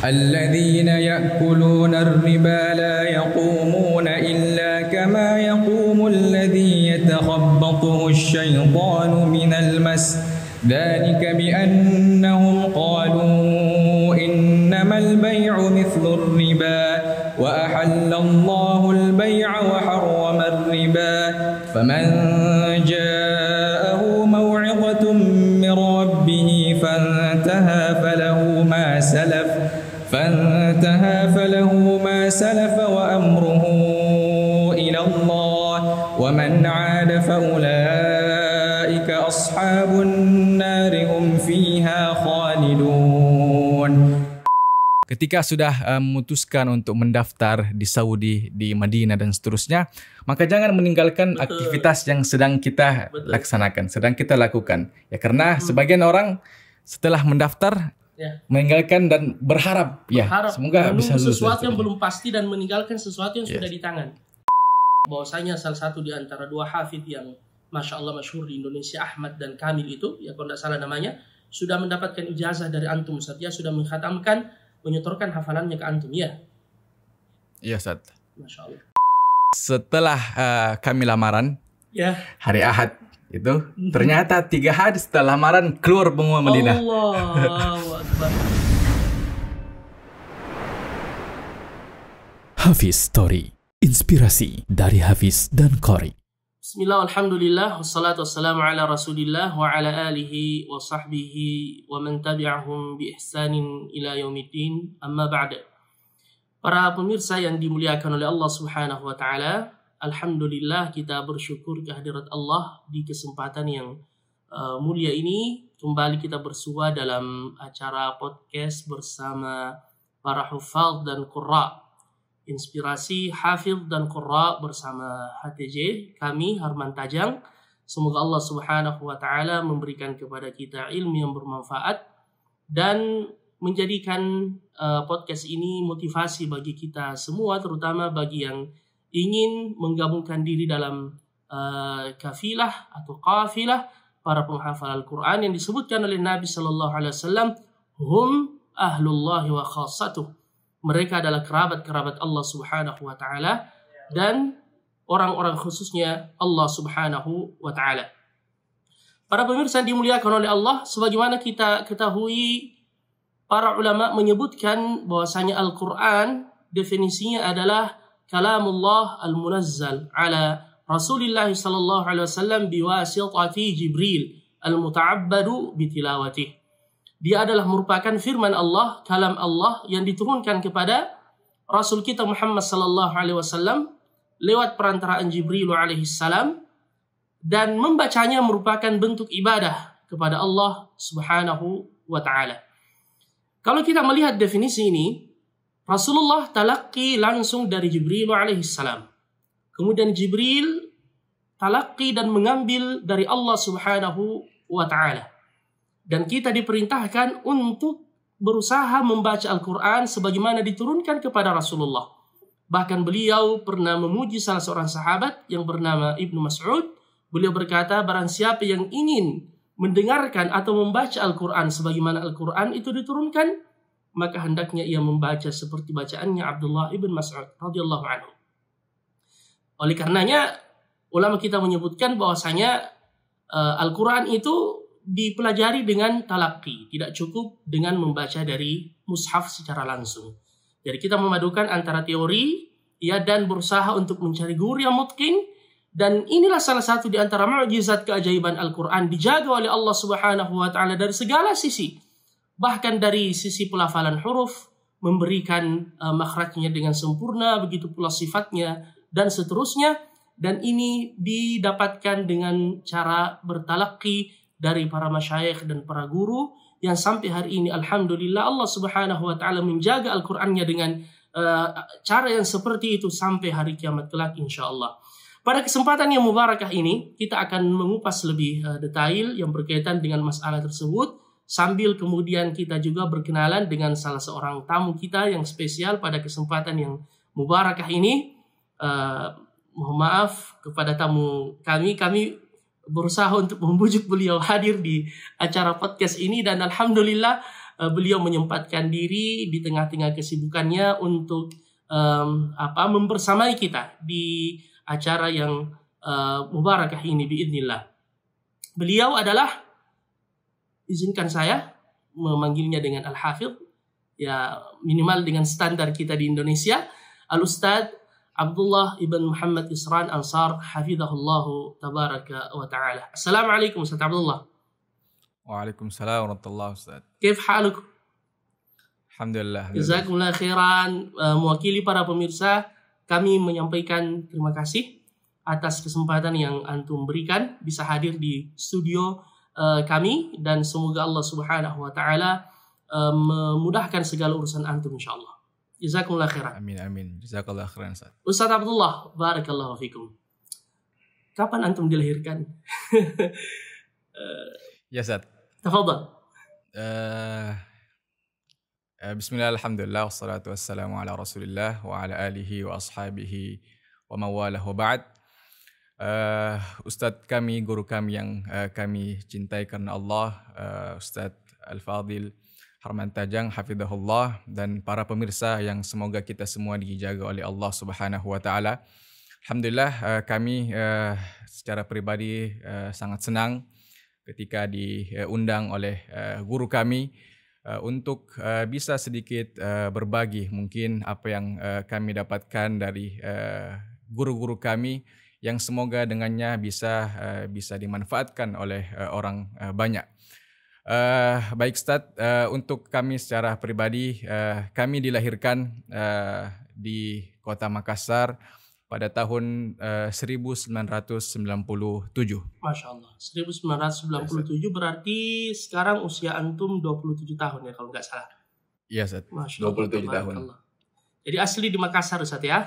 الذين يأكلون الربا لا يقومون إلا كما يقوم الذي يتخبطه الشيطان من المس ذلك بأنهم قالوا إنما البيع مثل الربا وأحل الله البيع وحرم الربا فمن جاءه موعظة من ربه فانتهى فله ما سلف وأمره إلى الله ومن عاد فأولئك أصحاب النار هم فيها خالدون. Ketika sudah memutuskan untuk mendaftar di Saudi, di Madinah dan seterusnya, maka jangan meninggalkan aktivitas yang sedang kita laksanakan, sedang kita lakukan. Ya, karena sebagian orang setelah mendaftar meninggalkan dan berharap semoga bisa lulus. Sesuatu yang belum pasti dan meninggalkan sesuatu yang sudah di tangan. Bahwasanya salah satu di antara dua hafidh yang Masya Allah masyhur di Indonesia, Ahmad dan Kamil itu, ya kalau tidak salah namanya, sudah mendapatkan ijazah dari antum Ustaz, ya sudah mengkhatamkan, menyetorkan hafalannya ke antum, ya? Iya, Ustaz. Masya Allah. Setelah kami lamaran, hari Ahad itu, ternyata 3 hari setelah lamaran keluar pengumuman Madinah. Allahu Akbar. Hafiz Story, inspirasi dari Hafiz dan Qori. Bismillah, alhamdulillah, wassalatu wassalamu ala rasulillah wa ala alihi wa sahbihi wa man tabi'ahum bi ihsanin ila yaumiddin, amma ba'da. Para pemirsa yang dimuliakan oleh Allah subhanahu wa ta'ala, alhamdulillah kita bersyukur kehadirat Allah di kesempatan yang mulia ini. Kembali kita bersua dalam acara podcast bersama para hufadz dan qurra. Inspirasi Hafidh dan Qurra bersama HTJ, kami Harman Tajang. Semoga Allah subhanahu wa ta'ala memberikan kepada kita ilmu yang bermanfaat dan menjadikan podcast ini motivasi bagi kita semua, terutama bagi yang ingin menggabungkan diri dalam kafilah atau qafilah para penghafal Al-Quran yang disebutkan oleh Nabi Sallallahu Alaihi Wasallam, hum ahlullahi wa khassatuh. Mereka adalah kerabat-kerabat Allah subhanahu wa ta'ala dan orang-orang khususnya Allah subhanahu wa ta'ala. Para pemirsa yang dimuliakan oleh Allah, sebagaimana kita ketahui, para ulama menyebutkan bahwasanya Al-Quran definisinya adalah kalamullah al-munazzal ala Rasulillah sallallahu alaihi wasallam biwasitati Jibril al-muta'abbadu bitilawatih. Dia adalah merupakan firman Allah, kalam Allah yang diturunkan kepada Rasul kita Muhammad sallallahu alaihi wasallam lewat perantaraan Jibril alaihi salam, dan membacanya merupakan bentuk ibadah kepada Allah subhanahu wa ta'ala. Kalau kita melihat definisi ini, Rasulullah talaqi langsung dari Jibril alaihi salam. Kemudian Jibril talaqi dan mengambil dari Allah subhanahu wa ta'ala. Dan kita diperintahkan untuk berusaha membaca Al-Quran sebagaimana diturunkan kepada Rasulullah. Bahkan beliau pernah memuji salah seorang sahabat yang bernama Ibnu Mas'ud. Beliau berkata, barang siapa yang ingin mendengarkan atau membaca Al-Quran sebagaimana Al-Quran itu diturunkan, maka hendaknya ia membaca seperti bacaannya Abdullah ibn Mas'ud radhiyallahu anhu. Oleh karenanya, ulama kita menyebutkan bahwasanya Al-Quran itu dipelajari dengan talaqi, tidak cukup dengan membaca dari mushaf secara langsung. Jadi kita memadukan antara teori dan berusaha untuk mencari guru yang mutqin, dan inilah salah satu di antara mukjizat keajaiban Al-Quran, dijaga oleh Allah subhanahu wa ta'ala dari segala sisi, bahkan dari sisi pelafalan huruf, memberikan makhrajnya dengan sempurna, begitu pula sifatnya dan seterusnya, dan ini didapatkan dengan cara bertalaqi dari para masyayikh dan para guru yang sampai hari ini alhamdulillah Allah subhanahu wa ta'ala menjaga Al-Qur'annya dengan cara yang seperti itu sampai hari kiamat kelak insyaallah. Pada kesempatan yang mubarakah ini kita akan mengupas lebih detail yang berkaitan dengan masalah tersebut, sambil kemudian kita juga berkenalan dengan salah seorang tamu kita yang spesial pada kesempatan yang mubarakah ini. Mohon maaf kepada tamu kami berusaha untuk membujuk beliau hadir di acara podcast ini, dan alhamdulillah beliau menyempatkan diri di tengah-tengah kesibukannya untuk membersamai kita di acara yang mubarakah ini biidznillah. Beliau adalah, izinkan saya memanggilnya dengan Al-Hafidh, ya minimal dengan standar kita di Indonesia, Al-Ustadz Abdullah ibn Muhammad Isran Ansar hafizahullahu tabaraka wa ta'ala. Assalamualaikum Ustaz Abdullah. Waalaikumsalam warahmatullahi wabarakatuh. Kif halukum? Alhamdulillah. Jazakumullah khairan. Mewakili para pemirsa, kami menyampaikan terima kasih atas kesempatan yang antum berikan bisa hadir di studio kami, dan semoga Allah Subhanahu wa taala memudahkan segala urusan antum insyaallah. Jazakumullah khairan. Amin amin. Jazakallah khairan Ustaz. Ustaz Abdullah, barakallahu fikum. Kapan antum dilahirkan? Ya Ustaz. Tafadhal. Bismillah, alhamdulillah, wassalatu wassalamu ala rasulillah wa ala alihi wa ashabihi wa mawalah wa ba'd. Ustadz kami, guru kami yang kami cintai karena Allah, Ustadz Al-Fadil Harman Tajang hafizahullah, dan para pemirsa yang semoga kita semua dijaga oleh Allah Subhanahu wa taala. Alhamdulillah, kami secara pribadi sangat senang ketika diundang oleh guru kami untuk bisa sedikit berbagi mungkin apa yang kami dapatkan dari guru-guru kami, yang semoga dengannya bisa dimanfaatkan oleh orang banyak. Baik Ustaz, untuk kami secara pribadi, kami dilahirkan di Kota Makassar pada tahun 1997. Masya Allah, 1997 berarti sekarang usia antum 27 tahun ya kalau nggak salah. Iya Ustaz, Masya Allah, 27 tahun. Jadi asli di Makassar Ustaz ya?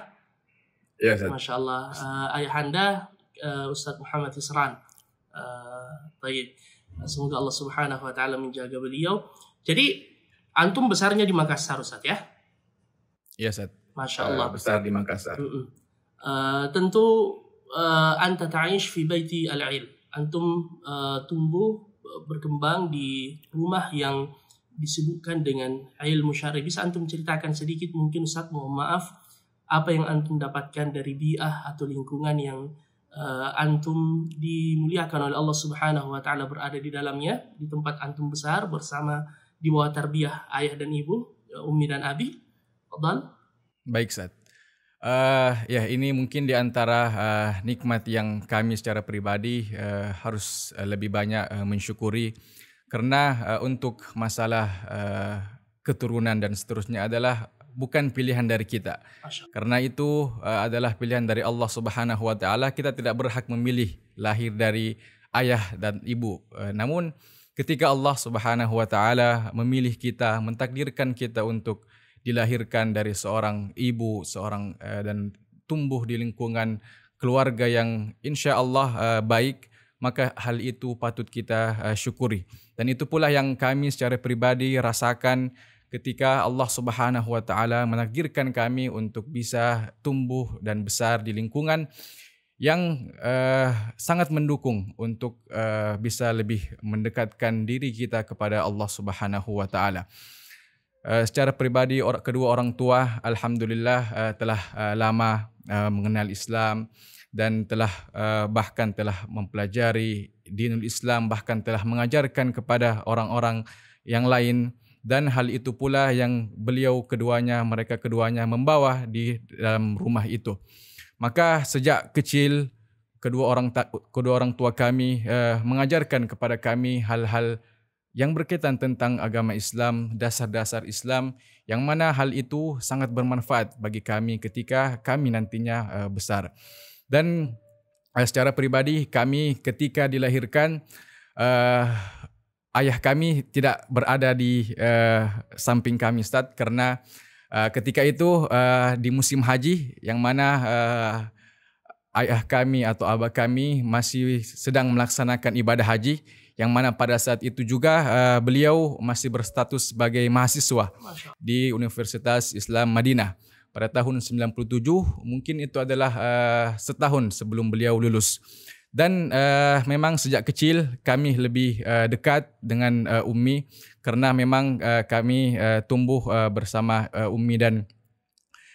Iya Ustaz. Masya Allah. Ayahanda Ustaz Muhammad Isran. Baik. Semoga Allah Subhanahu wa taala menjaga beliau. Jadi antum besarnya di Makassar Ustaz ya? Iya Ustaz. Masya Allah. Besar di Makassar. Tentu anta ta'ish fi baiti al-ilm. Antum tumbuh berkembang di rumah yang disibukkan dengan ilmu syar'i. Bisa antum ceritakan sedikit mungkin Ustaz, mohon maaf, apa yang antum dapatkan dari bi'ah atau lingkungan yang antum dimuliakan oleh Allah Subhanahu wa taala berada di dalamnya, di tempat antum besar bersama di bawah tarbiyah ayah dan ibu, ummi dan abi. Fadhal. Baik Ustaz. Ya ini mungkin di antara nikmat yang kami secara pribadi harus lebih banyak mensyukuri, karena untuk masalah keturunan dan seterusnya adalah bukan pilihan dari kita. Karena itu adalah pilihan dari Allah Subhanahu wa taala. Kita tidak berhak memilih lahir dari ayah dan ibu. Namun ketika Allah Subhanahu wa taala memilih kita, mentakdirkan kita untuk dilahirkan dari seorang ibu, dan tumbuh di lingkungan keluarga yang insya Allah baik, maka hal itu patut kita syukuri. Dan itu pula yang kami secara pribadi rasakan ketika Allah Subhanahu wa taala menakdirkan kami untuk bisa tumbuh dan besar di lingkungan yang sangat mendukung untuk bisa lebih mendekatkan diri kita kepada Allah Subhanahu wa taala. Secara pribadi kedua orang tua alhamdulillah telah lama mengenal Islam dan bahkan telah mempelajari dinul Islam, bahkan telah mengajarkan kepada orang-orang yang lain, dan hal itu pula yang mereka keduanya membawa di dalam rumah itu. Maka sejak kecil kedua orang tua kami mengajarkan kepada kami hal-hal yang berkaitan tentang agama Islam, dasar-dasar Islam, yang mana hal itu sangat bermanfaat bagi kami ketika kami nantinya besar. Dan secara pribadi kami ketika dilahirkan, ayah kami tidak berada di samping kami Ustaz, karena ketika itu di musim haji, yang mana ayah kami atau abah kami masih sedang melaksanakan ibadah haji, yang mana pada saat itu juga beliau masih berstatus sebagai mahasiswa di Universitas Islam Madinah. Pada tahun 97, mungkin itu adalah setahun sebelum beliau lulus. Dan memang sejak kecil kami lebih dekat dengan Ummi karena memang kami tumbuh bersama Ummi dan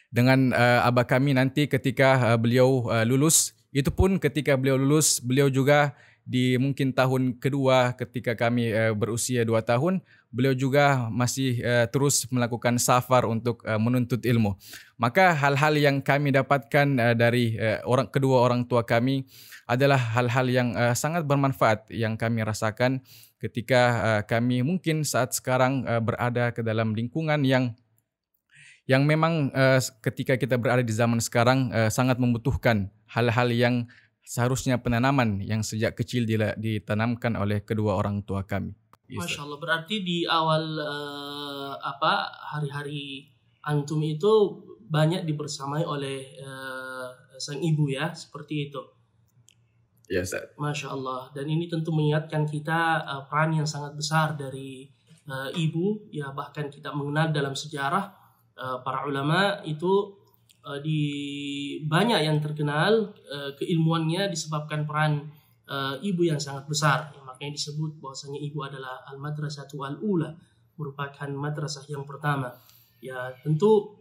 dengan abah kami nanti ketika beliau lulus. Itu pun ketika beliau lulus, beliau juga di mungkin tahun kedua ketika kami berusia 2 tahun, beliau juga masih terus melakukan safar untuk menuntut ilmu. Maka hal-hal yang kami dapatkan dari kedua orang tua kami adalah hal-hal yang sangat bermanfaat yang kami rasakan ketika kami mungkin saat sekarang berada ke dalam lingkungan yang memang ketika kita berada di zaman sekarang sangat membutuhkan hal-hal yang seharusnya penanaman yang sejak kecil ditanamkan oleh kedua orang tua kami. Masya Allah, berarti di awal hari-hari antum itu banyak dibersamai oleh sang ibu ya, seperti itu. Ya, Ustaz. Masya Allah, dan ini tentu mengingatkan kita peran yang sangat besar dari ibu ya, bahkan kita mengenal dalam sejarah para ulama itu banyak yang terkenal keilmuannya disebabkan peran ibu yang sangat besar. Makanya disebut bahwasanya ibu adalah al-madrasatu al-ula, merupakan madrasah yang pertama. Ya tentu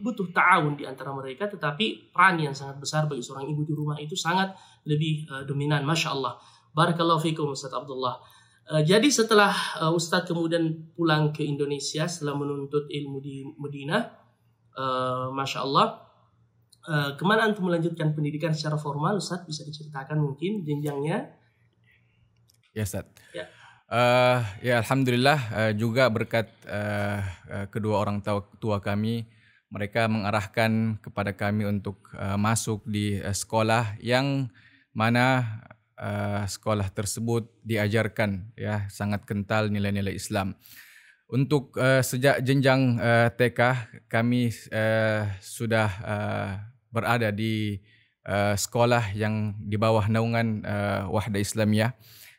butuh ta'awun di antara mereka, tetapi peran yang sangat besar bagi seorang ibu di rumah itu sangat lebih dominan. Masya Allah. Barakallahu fikum Ustaz Abdullah. Jadi setelah Ustaz kemudian pulang ke Indonesia setelah menuntut ilmu di Madinah, Masya Allah, kemana antum melanjutkan pendidikan secara formal? Ustaz bisa diceritakan mungkin jenjangnya? Ya Ustaz. Ya. Ya Alhamdulillah juga berkat kedua orang tua kami, mereka mengarahkan kepada kami untuk masuk di sekolah yang mana sekolah tersebut diajarkan ya sangat kental nilai-nilai Islam. Untuk sejak jenjang TK kami sudah berada di sekolah yang di bawah naungan Wahda Islamiyah.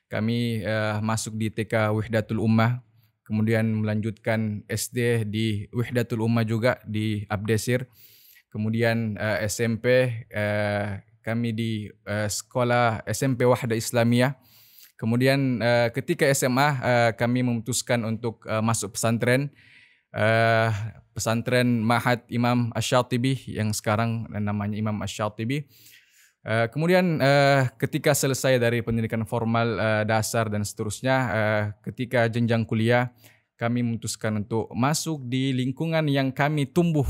Kami masuk di TK Wihdatul Ummah, kemudian melanjutkan SD di Wihdatul Ummah juga di Abdesir. Kemudian SMP kami di sekolah SMP Wahda Islamiyah. Kemudian ketika SMA kami memutuskan untuk masuk pesantren Ma'had Imam Asy-Syatibi yang sekarang namanya Imam Asy-Syatibi. Kemudian ketika selesai dari pendidikan formal dasar dan seterusnya, ketika jenjang kuliah kami memutuskan untuk masuk di lingkungan yang kami tumbuh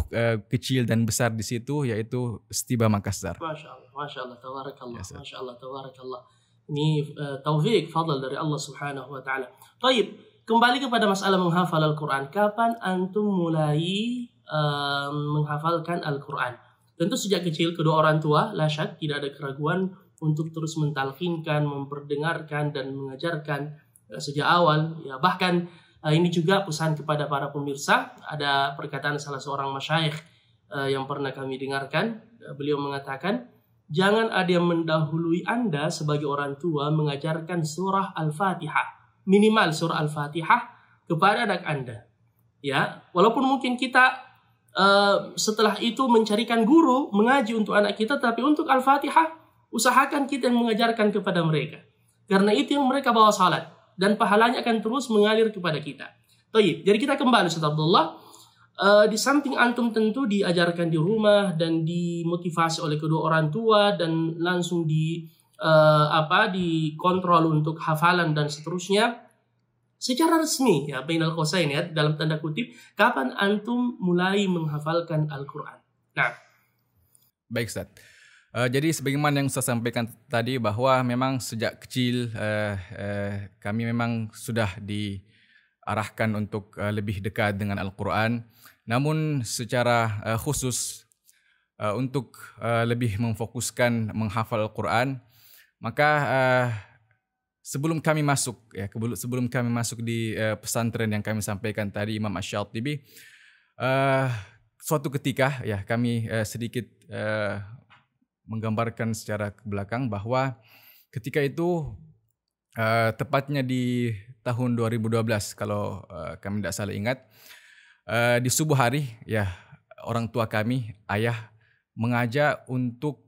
kecil dan besar di situ, yaitu Stiba Makassar. Masya Allah, tabarakallah, yes, Masya Allah, tabarakallah. Ini taufik, fadl dari Allah Subhanahu wa taala. Baik, kembali kepada masalah menghafal Al-Qur'an. Kapan antum mulai menghafalkan Al-Qur'an? Tentu sejak kecil kedua orang tua, la syak, tidak ada keraguan untuk terus mentalkinkan, memperdengarkan dan mengajarkan sejak awal. Ya, bahkan ini juga pesan kepada para pemirsa. Ada perkataan salah seorang masyayikh yang pernah kami dengarkan. Beliau mengatakan, jangan ada yang mendahului Anda sebagai orang tua mengajarkan surah Al-Fatihah, minimal surah Al-Fatihah kepada anak Anda. Ya, walaupun mungkin kita setelah itu mencarikan guru mengaji untuk anak kita, tapi untuk Al-Fatihah usahakan kita yang mengajarkan kepada mereka, karena itu yang mereka bawa salat dan pahalanya akan terus mengalir kepada kita. Baik, jadi kita kembali Ustaz Abdullah. Di samping antum tentu diajarkan di rumah dan dimotivasi oleh kedua orang tua dan langsung dikontrol untuk hafalan dan seterusnya. Secara resmi ya, bainal qausain ya, dalam tanda kutip, kapan antum mulai menghafalkan Al-Qur'an? Nah, baik Ustaz. Jadi sebagaimana yang saya sampaikan tadi bahwa memang sejak kecil kami memang sudah diarahkan untuk lebih dekat dengan Al-Qur'an. Namun secara khusus untuk lebih memfokuskan menghafal Al-Qur'an, maka sebelum kami masuk di pesantren yang kami sampaikan tadi Imam Asy-Syatibi, suatu ketika ya kami sedikit menggambarkan secara ke belakang bahwa ketika itu tepatnya di tahun 2012 kalau kami tidak salah ingat, di subuh hari ya orang tua kami, ayah mengajak untuk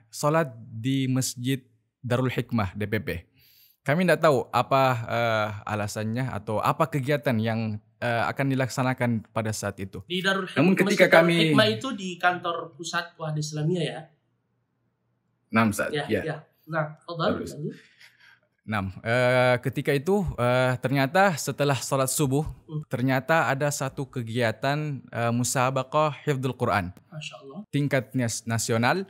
solat di Masjid Darul Hikmah DPP. Kami tidak tahu apa alasannya atau apa kegiatan yang akan dilaksanakan pada saat itu. Di Darul Hikmah. Namun ketika kami Hikmah itu di kantor pusat Wahda Islamiyah ya. Ustaz. Ya. Nah, Bagus. Ketika itu ternyata setelah salat subuh ternyata ada satu kegiatan musabaqah hifdzul Quran. Masya Allah. Tingkat nasional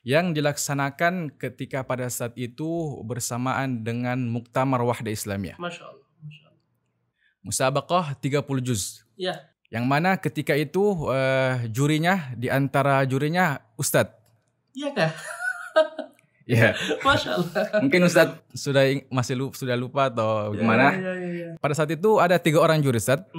yang dilaksanakan ketika pada saat itu bersamaan dengan Muktamar Wahda Islamiyah. Masya Allah. Musabaqah 30 juz. Ya. Yang mana ketika itu jurinya, di antara jurinya Ustadz. Iya kah? Ya. Masya Allah. Mungkin Ustadz sudah lupa atau gimana. Ya. Pada saat itu ada 3 orang juri Ustadz.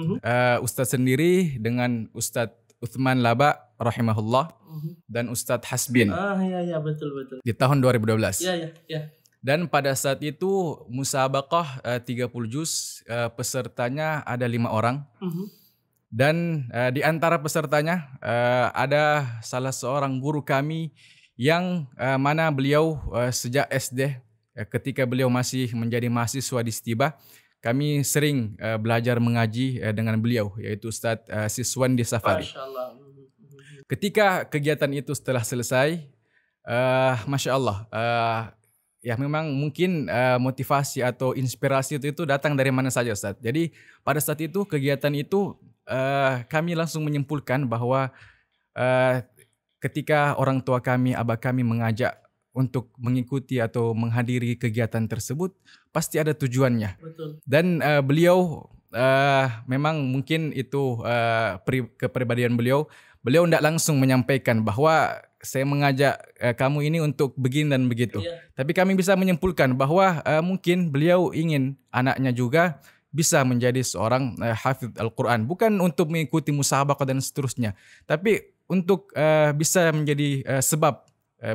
Ustadz sendiri dengan Ustadz Uthman Laba rahimahullah dan Ustadz Hasbin. Iya, betul. Di tahun 2012. Iya. Dan pada saat itu musabaqah 30 juz, pesertanya ada 5 orang. Dan di antara pesertanya ada salah seorang guru kami yang mana beliau sejak SD, ketika beliau masih menjadi mahasiswa di Stiba, kami sering belajar mengaji dengan beliau, yaitu Ustadz Siswandi Safari. Masya Allah. Ketika kegiatan itu setelah selesai, Masya Allah, ya memang mungkin motivasi atau inspirasi itu datang dari mana saja Ustadz. Jadi pada saat itu kegiatan itu kami langsung menyimpulkan bahwa ketika orang tua kami, abah kami mengajak untuk mengikuti atau menghadiri kegiatan tersebut, pasti ada tujuannya. Betul. Dan beliau memang mungkin itu kepribadian beliau. Beliau tidak langsung menyampaikan bahwa saya mengajak kamu ini untuk begini dan begitu. Tapi kami bisa menyimpulkan bahwa mungkin beliau ingin anaknya juga bisa menjadi seorang hafidz Al-Quran. Bukan untuk mengikuti musabaqah dan seterusnya. Tapi untuk bisa menjadi sebab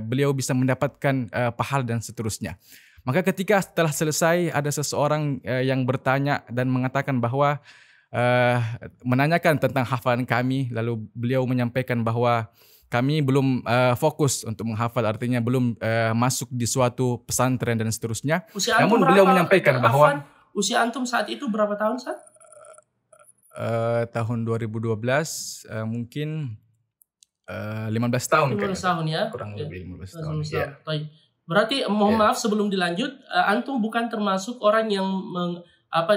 beliau bisa mendapatkan pahala dan seterusnya. Maka ketika setelah selesai ada seseorang yang bertanya dan mengatakan bahwa menanyakan tentang hafalan kami, lalu beliau menyampaikan bahwa kami belum fokus untuk menghafal, artinya belum masuk di suatu pesantren dan seterusnya. Namun beliau menyampaikan bahwa usia antum saat itu berapa tahun, Ustaz? Tahun 2012 mungkin 15 tahun. 15 tahun ya. Kurang lebih 15 tahun. Ya. Berarti mohon maaf sebelum dilanjut, antum bukan termasuk orang yang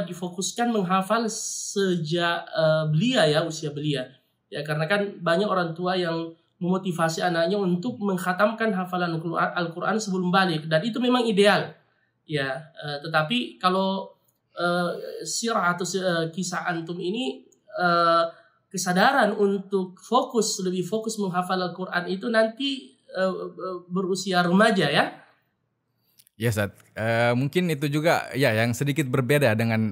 difokuskan menghafal sejak belia ya, usia belia. Ya, karena kan banyak orang tua yang memotivasi anaknya untuk mengkhatamkan hafalan Al-Quran sebelum balik, dan itu memang ideal. Ya, tetapi kalau sirah atau kisah antum ini kesadaran untuk lebih fokus menghafal Al-Quran itu nanti berusia remaja ya? Ya, Ustaz. Mungkin itu juga ya yang sedikit berbeda dengan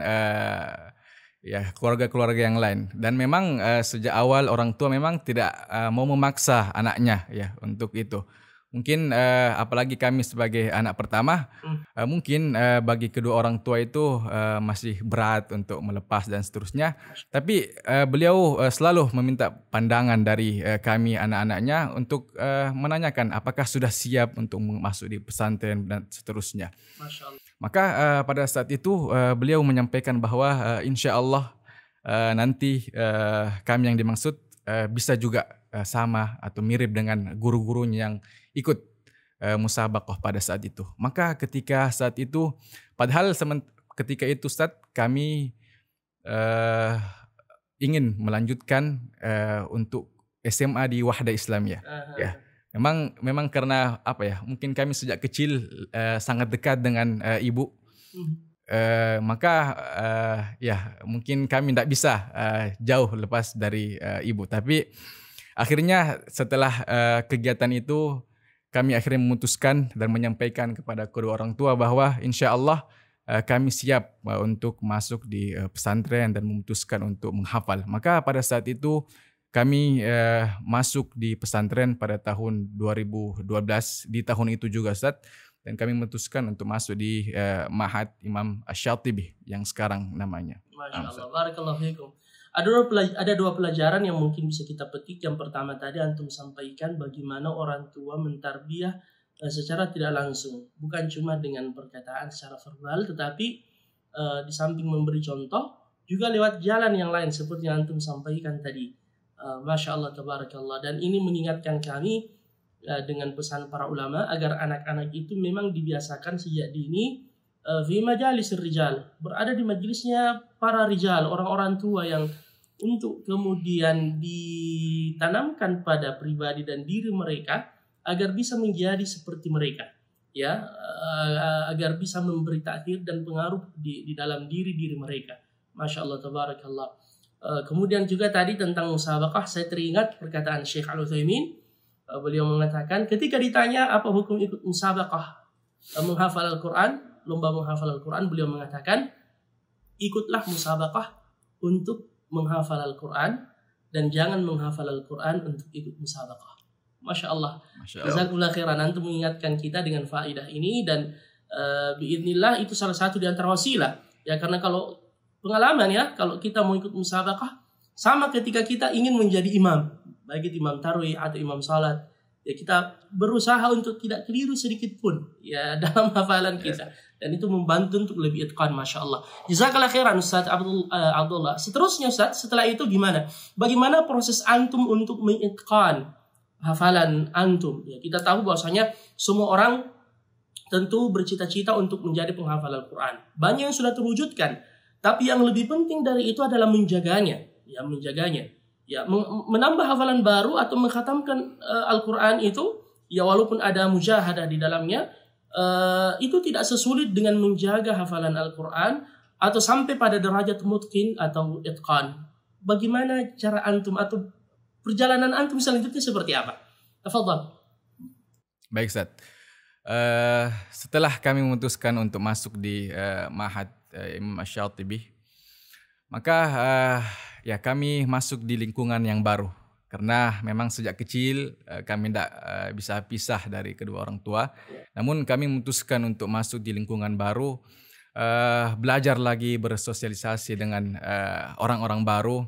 ya keluarga-keluarga yang lain. Dan memang sejak awal orang tua memang tidak mau memaksa anaknya ya untuk itu. Mungkin apalagi kami sebagai anak pertama, mungkin bagi kedua orang tua itu masih berat untuk melepas dan seterusnya. Tapi beliau selalu meminta pandangan dari kami anak-anaknya untuk menanyakan apakah sudah siap untuk masuk di pesantren dan seterusnya. Masya Allah. Maka pada saat itu beliau menyampaikan bahwa insya Allah nanti kami yang dimaksud bisa juga sama atau mirip dengan guru-gurunya yang ikut musabaqah pada saat itu. Maka ketika saat itu, padahal ketika itu Ustaz, kami ingin melanjutkan untuk SMA di Wahda Islamiyah. Ya, memang karena apa ya? Mungkin kami sejak kecil sangat dekat dengan ibu. Maka ya mungkin kami tidak bisa jauh lepas dari ibu. Tapi akhirnya setelah kegiatan itu kami akhirnya memutuskan dan menyampaikan kepada kedua orang tua bahwa insya Allah kami siap untuk masuk di pesantren dan memutuskan untuk menghafal. Maka pada saat itu kami masuk di pesantren pada tahun 2012, di tahun itu juga Ustaz. Dan kami memutuskan untuk masuk di Ma'had Imam Asy-Syatibi yang sekarang namanya. Masya Allah, barakallahu fiikum. Ada dua pelajaran yang mungkin bisa kita petik. Yang pertama tadi antum sampaikan bagaimana orang tua mentarbiyah secara tidak langsung, bukan cuma dengan perkataan secara verbal, tetapi di samping memberi contoh juga lewat jalan yang lain seperti yang antum sampaikan tadi. Masya Allah, tabarakallah. Dan ini mengingatkan kami dengan pesan para ulama agar anak-anak itu memang dibiasakan sejak dini fi majalis rijal, berada di majelisnya para rijal, orang-orang tua, yang untuk kemudian ditanamkan pada pribadi dan diri mereka agar bisa menjadi seperti mereka, ya, agar bisa memberi takhir dan pengaruh di dalam diri mereka. Masya Allah, tabarakallah. Kemudian juga tadi tentang musabaqah, saya teringat perkataan Syekh Al-Utsaimin. Beliau mengatakan ketika ditanya apa hukum ikut musabaqah menghafal Al-Quran, lomba menghafal Al-Quran, beliau mengatakan ikutlah musabaqah untuk menghafal Al-Quran dan jangan menghafal Al-Quran untuk ikut musabaqah. Masya Allah. Jazakumullah khairan, antum mengingatkan kita dengan faedah ini, dan biidznillah itu salah satu di antara wasilah. Ya, karena kalau pengalaman ya, kalau kita mau ikut musabaqah, sama ketika kita ingin menjadi imam, baik itu imam tarawih atau imam salat, ya kita berusaha untuk tidak keliru sedikit pun ya dalam hafalan kita, dan itu membantu untuk lebih itqan. Masya Allah. Jazakallah khairan Ustaz Abdullah. Seterusnya Ustaz, setelah itu gimana? Bagaimana proses antum untuk mengitqan hafalan antum? Ya, kita tahu bahwasanya semua orang tentu bercita-cita untuk menjadi penghafal Al-Quran. Banyak yang sudah terwujudkan, tapi yang lebih penting dari itu adalah menjaganya. Ya, menjaganya. Ya, menambah hafalan baru atau mengkhatamkan Al-Quran itu, ya walaupun ada mujahadah di dalamnya, itu tidak sesulit dengan menjaga hafalan Al-Quran atau sampai pada derajat mutqin atau itqan. Bagaimana cara antum atau perjalanan antum selanjutnya seperti apa? Tafadhal. Baik, Ustaz. Setelah kami memutuskan untuk masuk di Ma'had Imam Asy-Syatibi, maka ya kami masuk di lingkungan yang baru. Karena memang sejak kecil kami tidak bisa pisah dari kedua orang tua. Namun kami memutuskan untuk masuk di lingkungan baru, belajar lagi bersosialisasi dengan orang-orang baru.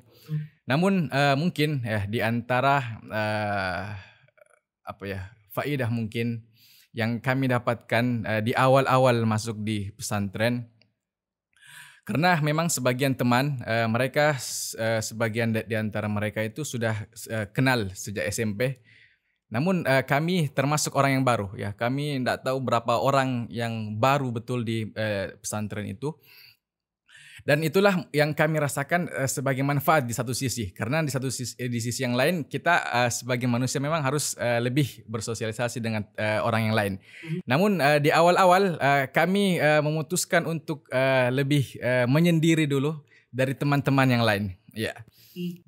Namun mungkin ya di antara faedah mungkin yang kami dapatkan di awal-awal masuk di pesantren, karena memang sebagian teman mereka sebagian di antara mereka itu sudah kenal sejak SMP. Namun kami termasuk orang yang baru ya. Kami tidak tahu berapa orang yang baru betul di pesantren itu. Dan itulah yang kami rasakan sebagai manfaat di satu sisi. Karena di sisi yang lain kita sebagai manusia memang harus lebih bersosialisasi dengan orang yang lain. Namun di awal-awal kami memutuskan untuk lebih menyendiri dulu dari teman-teman yang lain. Ya.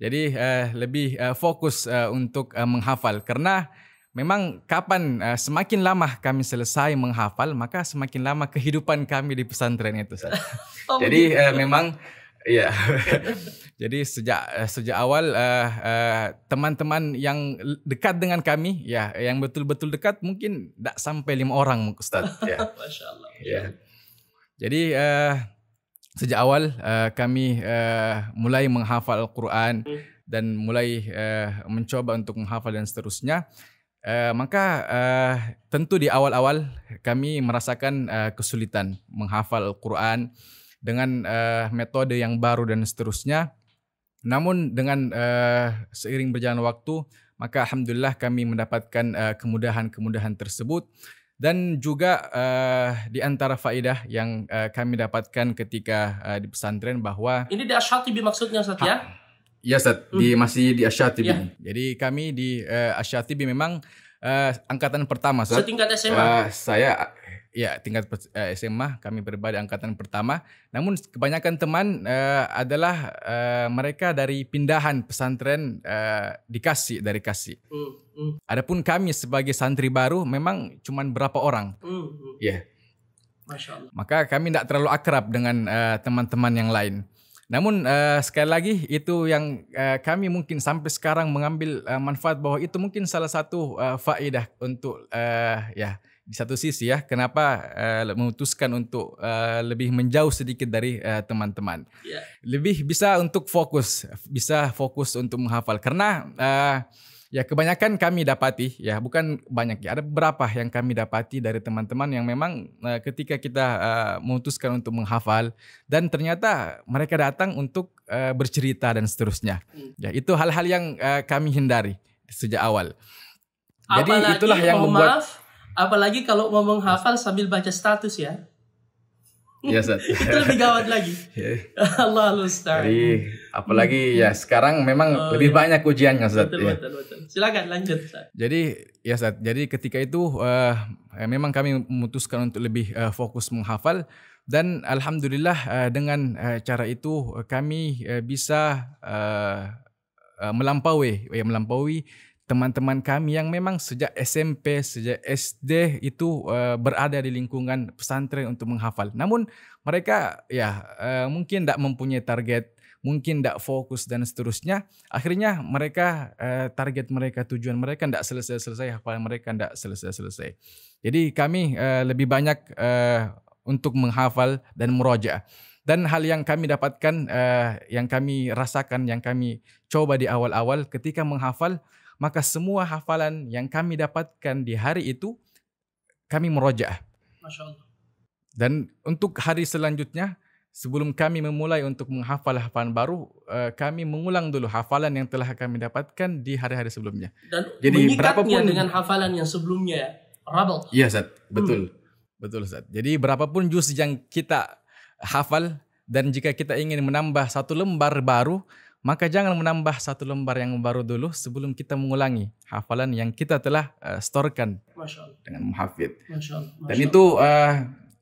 Jadi lebih fokus untuk menghafal. Karena memang kapan semakin lama kami selesai menghafal, maka semakin lama kehidupan kami di pesantren itu. Jadi memang ya. Jadi sejak awal teman-teman yang dekat dengan kami, ya yang betul-betul dekat mungkin tidak sampai 5 orang, Ustaz. Ya. Masya Allah. Ya. Jadi sejak awal kami mulai menghafal Al-Quran dan mulai mencoba untuk menghafal dan seterusnya. Maka tentu di awal-awal kami merasakan kesulitan menghafal Al-Quran dengan metode yang baru dan seterusnya. Namun dengan seiring berjalan waktu, maka alhamdulillah kami mendapatkan kemudahan-kemudahan tersebut. Dan juga di antara faedah yang kami dapatkan ketika di pesantren bahwa ini di Asy-Syatibi maksudnya, Ustaz ya? Ya, Ustaz, masih di Asy-Syatibi. Ya. Jadi kami di Asy-Syatibi memang angkatan pertama, Ustaz. Setingkat SMA. Saya ya tingkat SMA, kami berada di angkatan pertama. Namun kebanyakan teman adalah mereka dari pindahan pesantren dari Kasih. Adapun kami sebagai santri baru memang cuma berapa orang. Ya. Masya Allah. Maka kami tidak terlalu akrab dengan teman-teman yang lain. Namun sekali lagi itu yang kami mungkin sampai sekarang mengambil manfaat bahwa itu mungkin salah satu faedah untuk ya di satu sisi ya, kenapa memutuskan untuk lebih menjauh sedikit dari teman-teman. Lebih bisa untuk fokus untuk menghafal. Karena ya kebanyakan kami dapati, ya bukan banyak ya, ada beberapa yang kami dapati dari teman-teman yang memang ketika kita memutuskan untuk menghafal dan ternyata mereka datang untuk bercerita dan seterusnya. Ya, itu hal-hal yang kami hindari sejak awal. Jadi apalagi, itulah yang membuat apalagi kalau mau menghafal sambil baca status ya. Ya, Ustaz. Itu lebih gawat lagi. Allah musta'an. Jadi apalagi ya sekarang memang lebih banyak ujiannya, Ustaz. Betul. Silakan lanjut, Ustaz. Jadi ya, Ustaz. Jadi ketika itu memang kami memutuskan untuk lebih fokus menghafal dan alhamdulillah dengan cara itu kami bisa melampaui teman-teman kami yang memang sejak SMP, sejak SD itu berada di lingkungan pesantren untuk menghafal. Namun mereka ya mungkin tidak mempunyai target, mungkin tidak fokus dan seterusnya. Akhirnya mereka target mereka, tujuan mereka tidak selesai-selesai, hafalan mereka tidak selesai-selesai. Jadi kami lebih banyak untuk menghafal dan murojaah. Dan hal yang kami dapatkan, yang kami rasakan, yang kami coba di awal-awal ketika menghafal, maka semua hafalan yang kami dapatkan di hari itu kami murojaah. Masya Allah. Dan untuk hari selanjutnya, sebelum kami memulai untuk menghafal hafalan baru, kami mengulang dulu hafalan yang telah kami dapatkan di hari-hari sebelumnya. Dan jadi berapapun dengan hafalan yang sebelumnya, rabal. Iya, Ustaz. Betul. Betul, Ustaz. Jadi berapapun juz yang kita hafal dan jika kita ingin menambah satu lembar baru, maka jangan menambah satu lembar yang baru dulu sebelum kita mengulangi hafalan yang kita telah storekan dengan muhafidz. Dan itu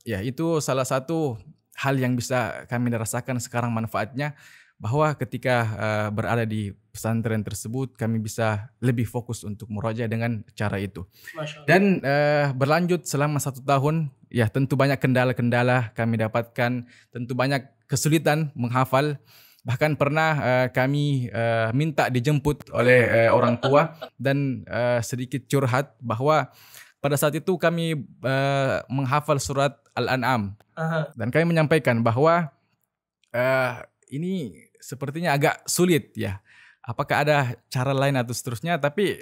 ya itu salah satu hal yang bisa kami rasakan sekarang manfaatnya, bahwa ketika berada di pesantren tersebut kami bisa lebih fokus untuk murojaah dengan cara itu. Dan berlanjut selama 1 tahun, ya tentu banyak kendala-kendala kami dapatkan, tentu banyak kesulitan menghafal. Bahkan pernah kami minta dijemput oleh orang tua dan sedikit curhat bahwa pada saat itu kami menghafal surat Al-An'am. Dan kami menyampaikan bahwa ini sepertinya agak sulit ya. Apakah ada cara lain atau seterusnya? Tapi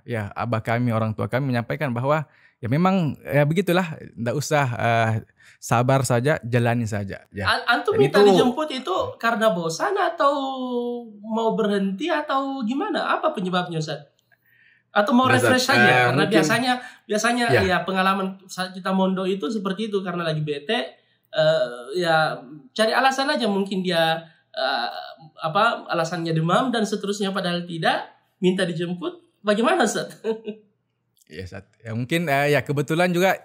ya abah kami, orang tua kami menyampaikan bahwa ya memang ya begitulah, tidak usah sabar saja, jalani saja. Ya. Antum minta dijemput itu karena bosan atau mau berhenti atau gimana? Apa penyebabnya, Ustaz? Atau mau refresh saja? Karena mungkin, biasanya ya pengalaman saat kita mondok itu seperti itu, karena lagi bete, ya cari alasan aja, mungkin dia alasannya demam dan seterusnya, padahal tidak, minta dijemput. Bagaimana, Ustaz? Ya, Ustaz. Ya mungkin ya kebetulan juga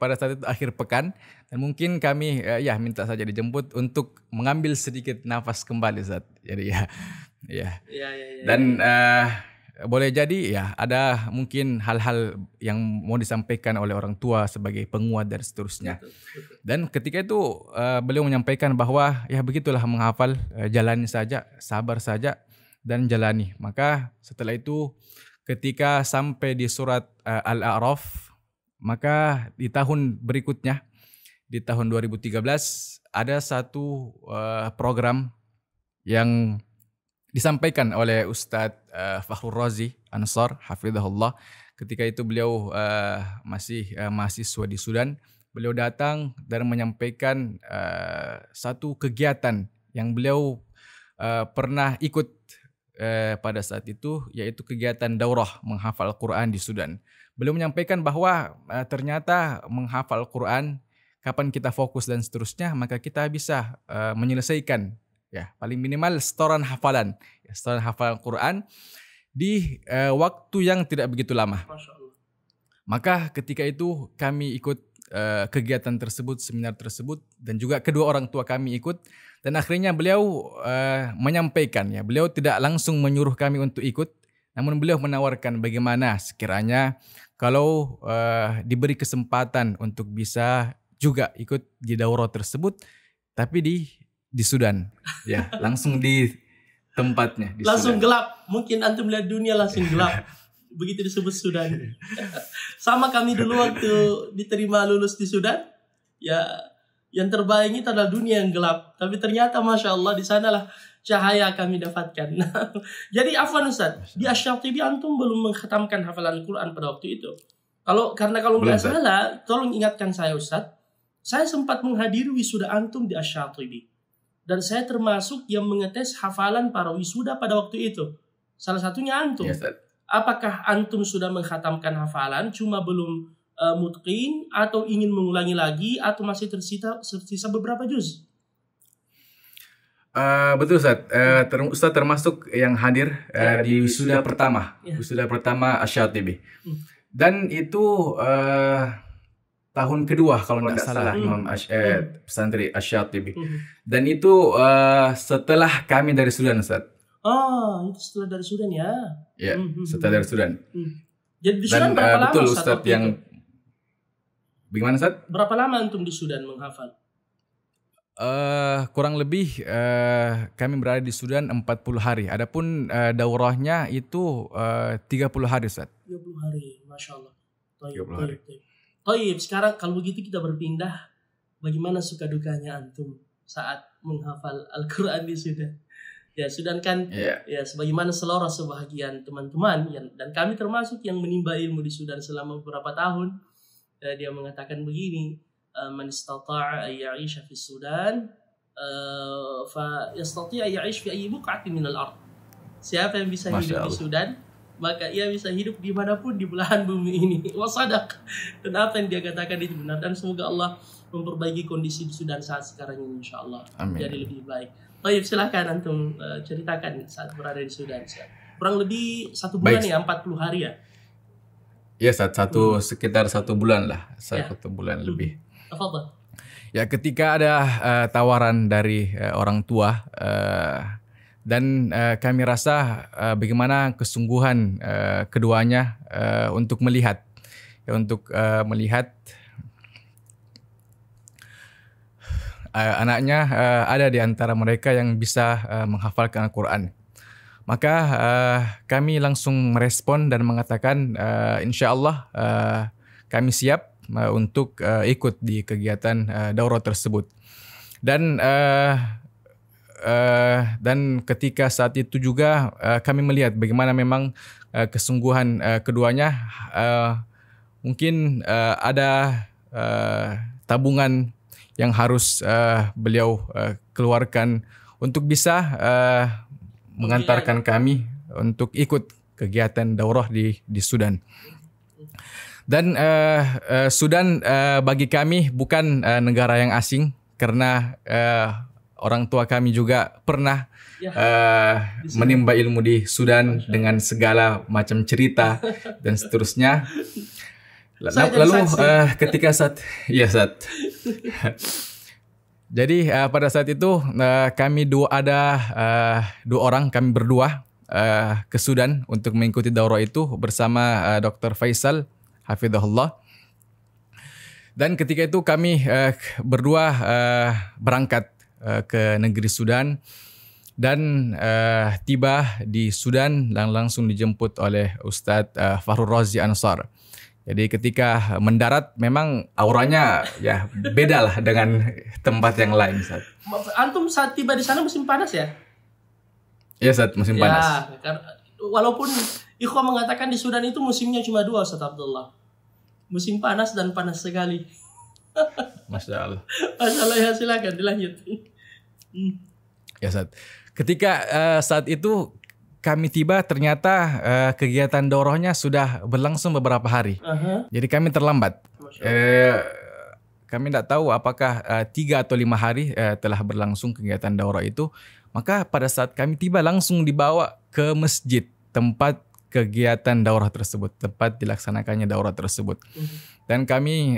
pada saat itu akhir pekan, dan mungkin kami ya minta saja dijemput untuk mengambil sedikit nafas kembali, Ustaz. Jadi ya. Dan boleh jadi ya ada mungkin hal-hal yang mau disampaikan oleh orang tua sebagai penguat dan seterusnya. Dan ketika itu beliau menyampaikan bahwa ya begitulah menghafal, jalani saja, sabar saja dan jalani. Maka setelah itu ketika sampai di surat Al-A'raf, maka di tahun berikutnya, di tahun 2013, ada satu program yang disampaikan oleh Ustadz Fakhrul Razi Ansar, hafizahullah. Ketika itu beliau masih mahasiswa di Sudan. Beliau datang dan menyampaikan satu kegiatan yang beliau pernah ikut pada saat itu, yaitu kegiatan daurah menghafal Quran di Sudan. Beliau menyampaikan bahwa ternyata menghafal Quran, kapan kita fokus dan seterusnya, maka kita bisa menyelesaikan ya paling minimal setoran hafalan Quran di waktu yang tidak begitu lama. Maka ketika itu kami ikut kegiatan tersebut, seminar tersebut, dan juga kedua orang tua kami ikut. Dan akhirnya beliau menyampaikan, ya beliau tidak langsung menyuruh kami untuk ikut, namun beliau menawarkan bagaimana sekiranya kalau diberi kesempatan untuk bisa juga ikut di daurah tersebut, tapi di Sudan, ya langsung di tempatnya. Langsung Sudan. Gelap, mungkin antum lihat dunia langsung gelap. begitu disebut Sudan. Sama kami dulu waktu diterima lulus di Sudan, ya yang terbaik itu adalah dunia yang gelap. Tapi ternyata Masya Allah di sanalah cahaya kami dapatkan. Jadi afwan Ustaz, di Asy-Syatibi antum belum mengkhatamkan hafalan Al-Quran pada waktu itu. Kalau nggak salah, tolong ingatkan saya Ustaz. Saya sempat menghadiri wisuda antum di Asy-Syatibi. Dan saya termasuk yang mengetes hafalan para wisuda pada waktu itu. Salah satunya antum. Yes, apakah antum sudah mengkhatamkan hafalan, cuma belum mutqin, atau ingin mengulangi lagi, atau masih tersisa beberapa juz? Betul Ustaz. Ustaz termasuk yang hadir di wisuda pertama. Wisuda pertama Asy-Syatibi. Dan itu tahun kedua kalau tidak salah Imam pesantren Asy-Syatibi. Dan itu setelah kami dari Sudan Ustaz. Oh, itu setelah dari Sudan ya? Ya, setelah dari Sudan. Jadi di Sudan berapa lama betul Ustaz yang itu? Bagaimana Ustaz? Berapa lama antum di Sudan menghafal? Kurang lebih kami berada di Sudan 40 hari. Adapun daurahnya itu 30 hari Ustaz. 30 hari, Masya Allah. 30 hari. Taib, sekarang kalau begitu kita berpindah. Bagaimana suka dukanya antum saat menghafal Al-Quran di Sudan? Ya, Sudan kan ya sebagaimana selera sebahagian teman-teman dan kami termasuk yang menimba ilmu di Sudan selama beberapa tahun. Dia mengatakan begini, man istata'a ay ya'isha fi Sudan fa yastati' ay ya'ish fi ayyi buq'atin min al-ard. Siapa yang bisa hidup di Sudan, maka ia bisa hidup dimanapun di belahan bumi ini. Wasadaq. Dan apa yang dia katakan itu benar. Dan semoga Allah memperbaiki kondisi di Sudan saat sekarang ini, insyaAllah. Jadi lebih baik. Baik, silakan antum ceritakan saat berada di Sudan. Kurang lebih 1 bulan ya, 40 hari ya? Ya, sekitar 1 bulan lah. 1 bulan lebih. Tafadhal. Ya, ketika ada tawaran dari orang tua dan kami rasa bagaimana kesungguhan keduanya untuk melihat anaknya ada di antara mereka yang bisa menghafalkan Al-Quran. Maka kami langsung merespon dan mengatakan insya-Allah kami siap untuk ikut di kegiatan daurah tersebut. Dan ketika saat itu juga kami melihat bagaimana memang kesungguhan keduanya, mungkin ada tabungan yang harus beliau keluarkan untuk bisa mengantarkan kami untuk ikut kegiatan daurah di Sudan. Dan Sudan bagi kami bukan negara yang asing karena orang tua kami juga pernah menimba ilmu di Sudan dengan segala macam cerita dan seterusnya. Lalu ketika saat jadi pada saat itu kami dua orang kami berdua ke Sudan untuk mengikuti daurah itu bersama Dr. Faisal hafizahullah. Dan ketika itu kami berdua berangkat ke negeri Sudan dan tiba di Sudan dan langsung dijemput oleh Ustadz Fakhrul Razi Ansar. Jadi ketika mendarat memang auranya ya beda lah dengan tempat yang lain. Ustaz. Antum saat tiba di sana musim panas ya? Iya Ustaz, musim panas. Walaupun ikhwan mengatakan di Sudan itu musimnya cuma 2 Ustaz Abdullah. Musim panas dan panas sekali. Masya Allah. Masya Allah, ya silakan dilanjut. Ya Ustaz. Ketika saat itu kami tiba ternyata kegiatan daurahnya sudah berlangsung beberapa hari. Jadi kami terlambat. Kami tidak tahu apakah 3 atau 5 hari telah berlangsung kegiatan daurah itu. Maka pada saat kami tiba langsung dibawa ke masjid tempat kegiatan daurah tersebut, tempat dilaksanakannya daurah tersebut. Dan kami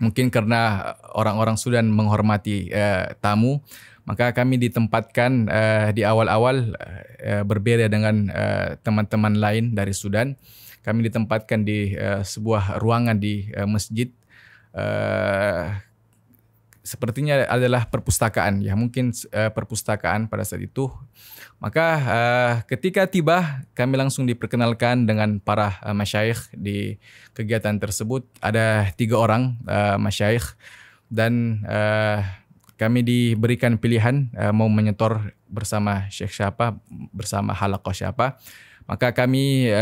mungkin karena orang-orang Sudan menghormati tamu, maka kami ditempatkan di awal-awal berbeda dengan teman-teman lain dari Sudan. Kami ditempatkan di sebuah ruangan di masjid. sepertinya adalah perpustakaan, ya mungkin perpustakaan pada saat itu. Maka ketika tiba, kami langsung diperkenalkan dengan para masyayikh di kegiatan tersebut. Ada 3 orang masyayikh, dan kami diberikan pilihan mau menyetor bersama syekh siapa, bersama halaqah siapa. Maka kami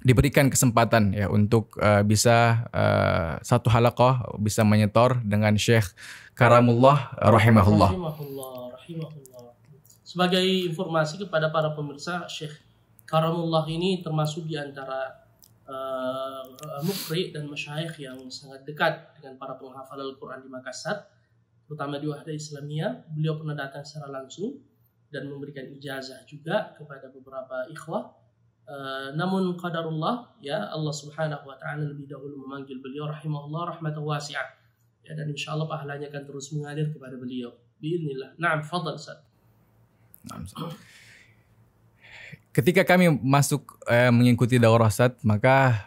diberikan kesempatan ya untuk bisa satu halaqah bisa menyetor dengan Syekh Karamullah rahimahullah. Rahimahullah. Sebagai informasi kepada para pemirsa, Syekh Karamullah ini termasuk di antara muqri dan masyayikh yang sangat dekat dengan para penghafal Al-Quran di Makassar, terutama di Wahda Islamiyah. Beliau pernah datang secara langsung dan memberikan ijazah juga kepada beberapa ikhwah. Namun qadarullah, ya Allah Subhanahu wa taala lebih dahulu memanggil beliau rahimahullah rahmatan wasi'ah. Ya, dan insyaallah pahalanya akan terus mengalir kepada beliau. Biiznillah. Naam, fadhal Ustaz. Ketika kami masuk mengikuti daurah Ustaz, maka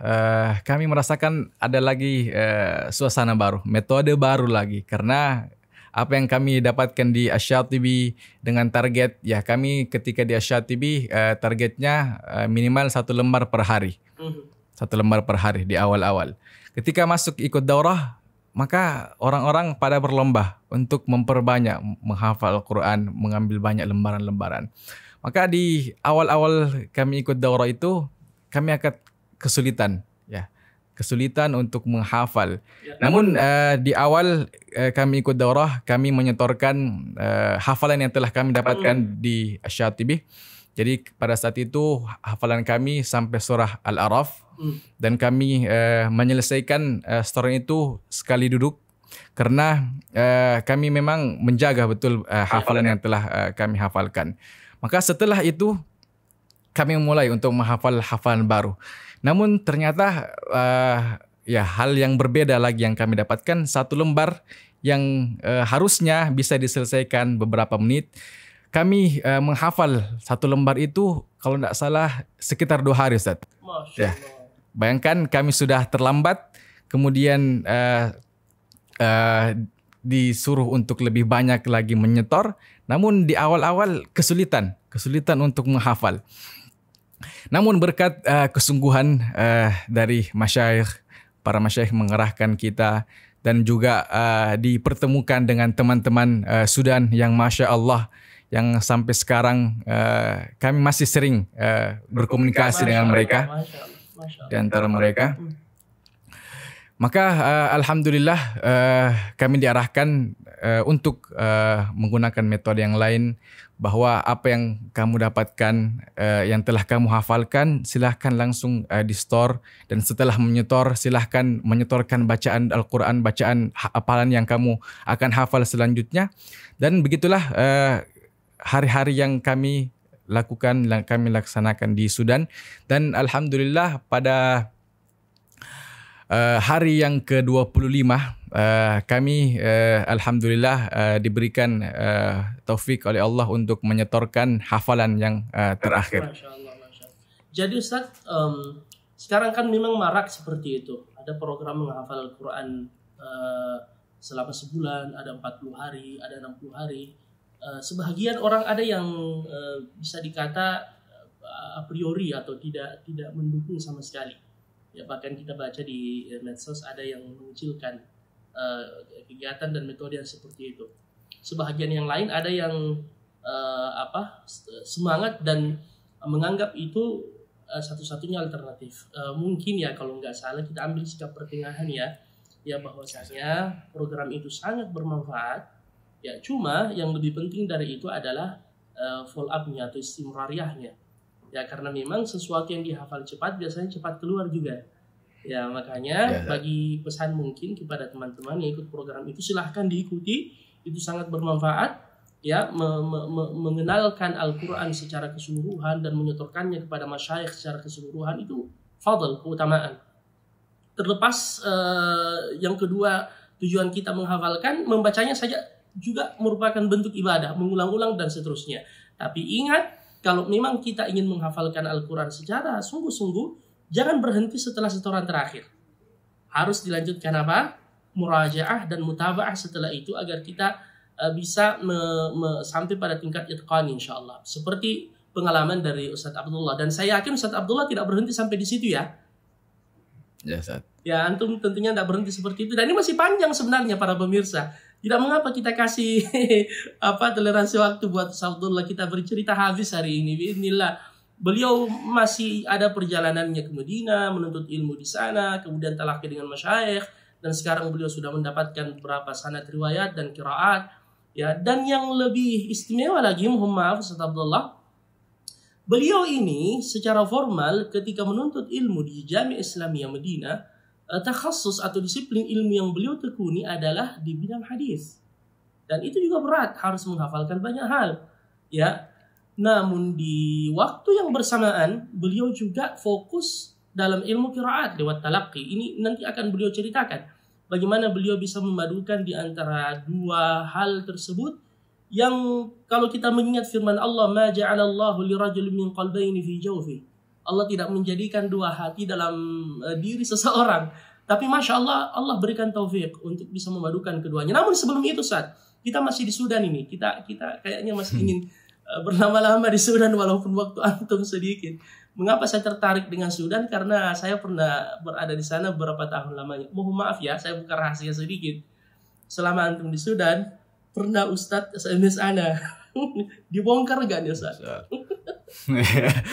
kami merasakan ada lagi suasana baru, metode baru lagi, karena apa yang kami dapatkan di Asy-Syatibi dengan target, ya kami ketika di Asy-Syatibi targetnya minimal 1 lembar per hari. 1 lembar per hari di awal-awal. Ketika masuk ikut daurah, maka orang-orang pada berlomba untuk memperbanyak menghafal Al-Quran, mengambil banyak lembaran-lembaran. Maka di awal-awal kami ikut daurah itu, kami akan kesulitan, ya. Kesulitan untuk menghafal. Namun di awal kami ikut daurah, kami menyetorkan hafalan yang telah kami dapatkan di Asy-Syatibi. Jadi pada saat itu hafalan kami sampai surah Al-A'raf, dan kami menyelesaikan surah itu sekali duduk, karena kami memang menjaga betul hafalan yang telah kami hafalkan. Maka setelah itu kami mulai untuk menghafal hafalan baru. Namun ternyata ya hal yang berbeda lagi yang kami dapatkan. 1 lembar yang harusnya bisa diselesaikan beberapa menit, kami menghafal 1 lembar itu kalau tidak salah sekitar 2 hari, Ustaz. Ya. Bayangkan kami sudah terlambat, kemudian disuruh untuk lebih banyak lagi menyetor, namun di awal-awal kesulitan untuk menghafal. Namun berkat kesungguhan dari masyayikh, para masyayikh mengerahkan kita, dan juga dipertemukan dengan teman-teman Sudan yang Masya Allah, yang sampai sekarang kami masih sering berkomunikasi dengan mereka, di antara mereka. Maka alhamdulillah kami diarahkan untuk menggunakan metode yang lain, bahwa apa yang kamu dapatkan, yang telah kamu hafalkan, silahkan langsung di store, dan setelah menyetor silahkan menyetorkan bacaan Al-Quran, bacaan hafalan yang kamu akan hafal selanjutnya. Dan begitulah hari-hari yang kami lakukan, kami laksanakan di Sudan. Dan alhamdulillah pada hari yang ke-25 kami alhamdulillah diberikan taufik oleh Allah untuk menyetorkan hafalan yang terakhir. Masya Allah. Jadi Ustaz, sekarang kan memang marak seperti itu. Ada program menghafal Al-Quran selama sebulan, ada 40 hari, ada 60 hari. Sebagian orang ada yang bisa dikata a priori atau tidak mendukung sama sekali. Ya, bahkan kita baca di medsos ada yang mengucilkan kegiatan dan metode yang seperti itu. Sebahagian yang lain ada yang semangat dan menganggap itu satu-satunya alternatif. Mungkin ya kalau nggak salah kita ambil sikap pertengahan ya bahwasanya program itu sangat bermanfaat. Ya, cuma yang lebih penting dari itu adalah follow up-nya atau istimrariyahnya. Ya, karena memang sesuatu yang dihafal cepat biasanya cepat keluar juga. Ya, makanya bagi pesan mungkin kepada teman-teman yang ikut program itu, silahkan diikuti. Itu sangat bermanfaat. Ya, mengenalkan Al-Quran secara keseluruhan dan menyetorkannya kepada masyayikh secara keseluruhan itu fadl, keutamaan. Terlepas yang kedua, tujuan kita menghafalkan, membacanya saja juga merupakan bentuk ibadah, mengulang-ulang dan seterusnya. Tapi ingat, kalau memang kita ingin menghafalkan Al-Quran secara sungguh-sungguh, jangan berhenti setelah setoran terakhir. Harus dilanjutkan apa? murajaah dan mutabaah setelah itu agar kita bisa sampai pada tingkat itqan insyaallah. Seperti pengalaman dari Ustadz Abdullah, dan saya yakin Ustadz Abdullah tidak berhenti sampai di situ ya. Ya, Ustaz. Ya, antum tentunya tidak berhenti seperti itu. Dan ini masih panjang sebenarnya para pemirsa. Tidak mengapa kita kasih toleransi waktu buat Ustadz Abdullah, kita bercerita habis hari ini. Bismillah. Beliau masih ada perjalanannya ke Madinah, menuntut ilmu di sana, kemudian talaqi dengan masyayikh, dan sekarang beliau sudah mendapatkan beberapa sanad riwayat dan qiraat. Ya, dan yang lebih istimewa lagi, mohon maaf Ustadz Abdullah, beliau ini secara formal ketika menuntut ilmu di Jami' Islamiyah Madinah, takhasus atau disiplin ilmu yang beliau tekuni adalah di bidang hadis. Dan itu juga berat, harus menghafalkan banyak hal. Ya. Namun di waktu yang bersamaan beliau juga fokus dalam ilmu qiraat lewat talaqi. Ini nanti akan beliau ceritakan bagaimana beliau bisa memadukan di antara dua hal tersebut, yang kalau kita mengingat firman Allah, ma ja'alallahu lirajulin min qalbayni fi jawfi. Allah tidak menjadikan dua hati dalam diri seseorang. Tapi Masya Allah, Allah berikan taufik untuk bisa memadukan keduanya. Namun sebelum itu, Ustaz, kita masih di Sudan ini. Kita kayaknya masih ingin berlama-lama di Sudan walaupun waktu antum sedikit. Mengapa saya tertarik dengan Sudan? Karena saya pernah berada di sana beberapa tahun lamanya. Mohon maaf ya, saya buka rahasia sedikit. Selama antum di Sudan, pernah Ustadz SMS Ana dibongkar gak nih Ustadz?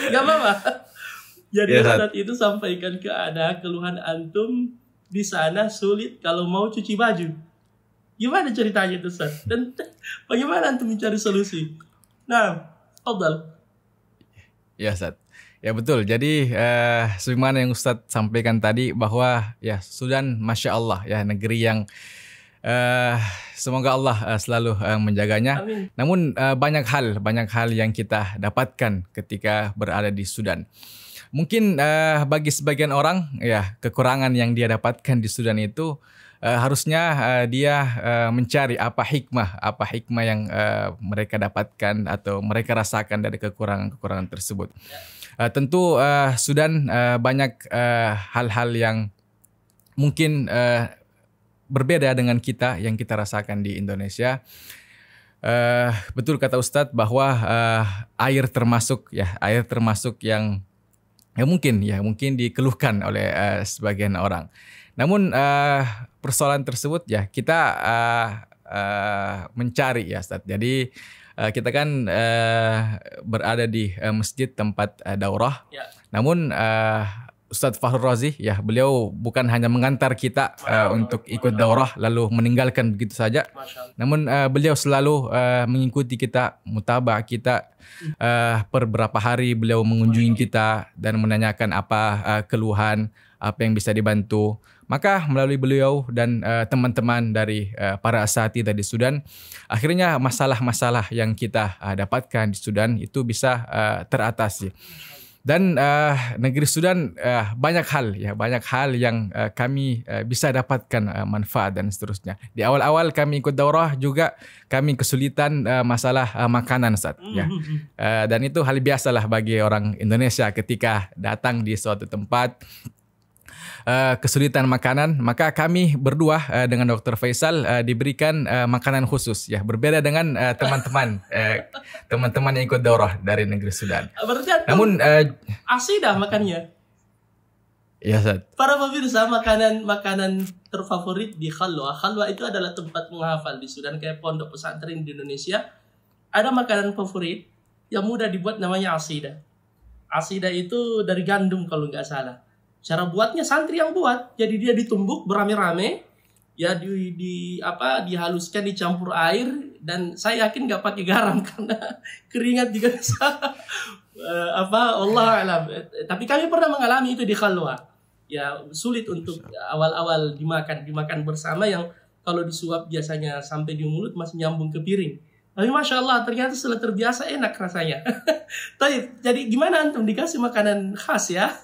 Gak apa-apa. Jadi Ustadz itu sampaikan ke Ana keluhan antum di sana sulit kalau mau cuci baju. Gimana ceritanya itu Ustadz? Dan bagaimana antum mencari solusi? Nah, Fadal. Ya, Ustaz. Ya betul. Jadi sebagaimana yang Ustaz sampaikan tadi bahwa ya Sudan, Masya Allah, ya negeri yang semoga Allah selalu menjaganya. Amin. Namun banyak hal yang kita dapatkan ketika berada di Sudan. Mungkin bagi sebagian orang ya kekurangan yang dia dapatkan di Sudan itu harusnya dia mencari apa hikmah yang mereka dapatkan atau mereka rasakan dari kekurangan tersebut. Tentu Sudan banyak hal-hal yang mungkin berbeda dengan kita yang kita rasakan di Indonesia. Betul kata Ustadz bahwa air termasuk yang mungkin dikeluhkan oleh sebagian orang. Namun persoalan tersebut ya kita mencari ya Ustaz. Jadi kita kan berada di masjid tempat daurah. Ya. Namun Ustadz Fakhrul Razi ya beliau bukan hanya mengantar kita untuk ikut daurah lalu meninggalkan begitu saja. Namun beliau selalu mengikuti kita, mutabah kita. Per beberapa hari beliau mengunjungi kita dan menanyakan apa keluhan, apa yang bisa dibantu. Maka melalui beliau dan teman-teman dari para asatidz di Sudan, akhirnya masalah-masalah yang kita dapatkan di Sudan itu bisa teratasi. Dan negeri Sudan banyak hal yang kami bisa dapatkan manfaat dan seterusnya. Di awal-awal kami ikut daurah juga kami kesulitan masalah makanan Ustaz, ya. Dan itu hal biasalah bagi orang Indonesia ketika datang di suatu tempat kesulitan makanan, maka kami berdua dengan Dr. Faisal diberikan makanan khusus ya, berbeda dengan teman-teman yang ikut daurah dari negeri Sudan. Namun asidah makannya. Ya, Ustaz. Para pemirsa, makanan terfavorit di Khalwa. Khalwa itu adalah tempat menghafal di Sudan, kayak pondok pesantren di Indonesia. Ada makanan favorit yang mudah dibuat, namanya asidah. Asidah itu dari gandum kalau nggak salah. Cara buatnya santri yang buat, jadi dia ditumbuk berame-rame, ya dihaluskan, dicampur air, dan saya yakin nggak pakai garam karena keringat juga bisa. Allah alam. Tapi kami pernah mengalami itu di Khalwa. Ya sulit untuk awal-awal dimakan bersama, yang kalau disuap biasanya sampai di mulut masih nyambung ke piring. Tapi Masya Allah ternyata setelah terbiasa enak rasanya. Jadi gimana antum dikasih makanan khas ya?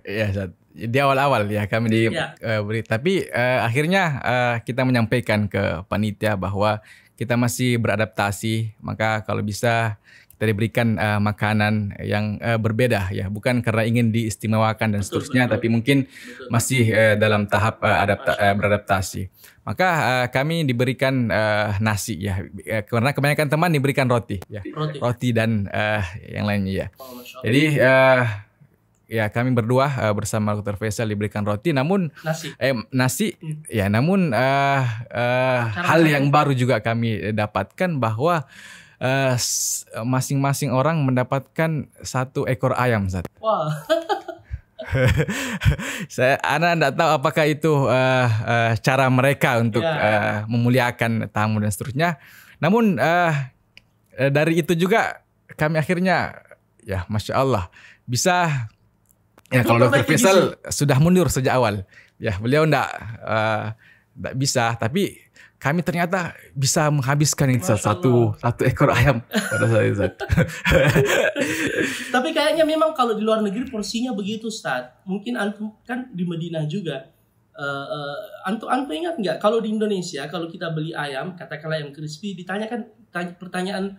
Ya, di awal-awal ya kami diberi, tapi akhirnya kita menyampaikan ke panitia bahwa kita masih beradaptasi, maka kalau bisa kita diberikan makanan yang berbeda ya, bukan karena ingin diistimewakan dan seterusnya, tapi mungkin masih dalam tahap beradaptasi. Maka kami diberikan nasi ya, karena kebanyakan teman diberikan roti ya, roti dan yang lainnya ya. Jadi ya kami berdua bersama Dr. Faisal diberikan roti, namun nasi ya, namun hal yang baru juga kami dapatkan bahwa masing-masing orang mendapatkan 1 ekor ayam, Ustaz. Wah. Ana tidak tahu apakah itu cara mereka untuk memuliakan tamu dan seterusnya. Namun dari itu juga kami akhirnya ya Masya Allah bisa ya, kalau Dr. Faisal sudah mundur sejak awal ya, beliau tidak bisa, tapi kami ternyata bisa menghabiskan itu satu ekor ayam pada saat itu. Tapi kayaknya memang kalau di luar negeri porsinya begitu, Ustaz. Mungkin antum kan di Madinah juga. Antum ingat nggak kalau di Indonesia kalau kita beli ayam, katakanlah ayam crispy, ditanyakan pertanyaan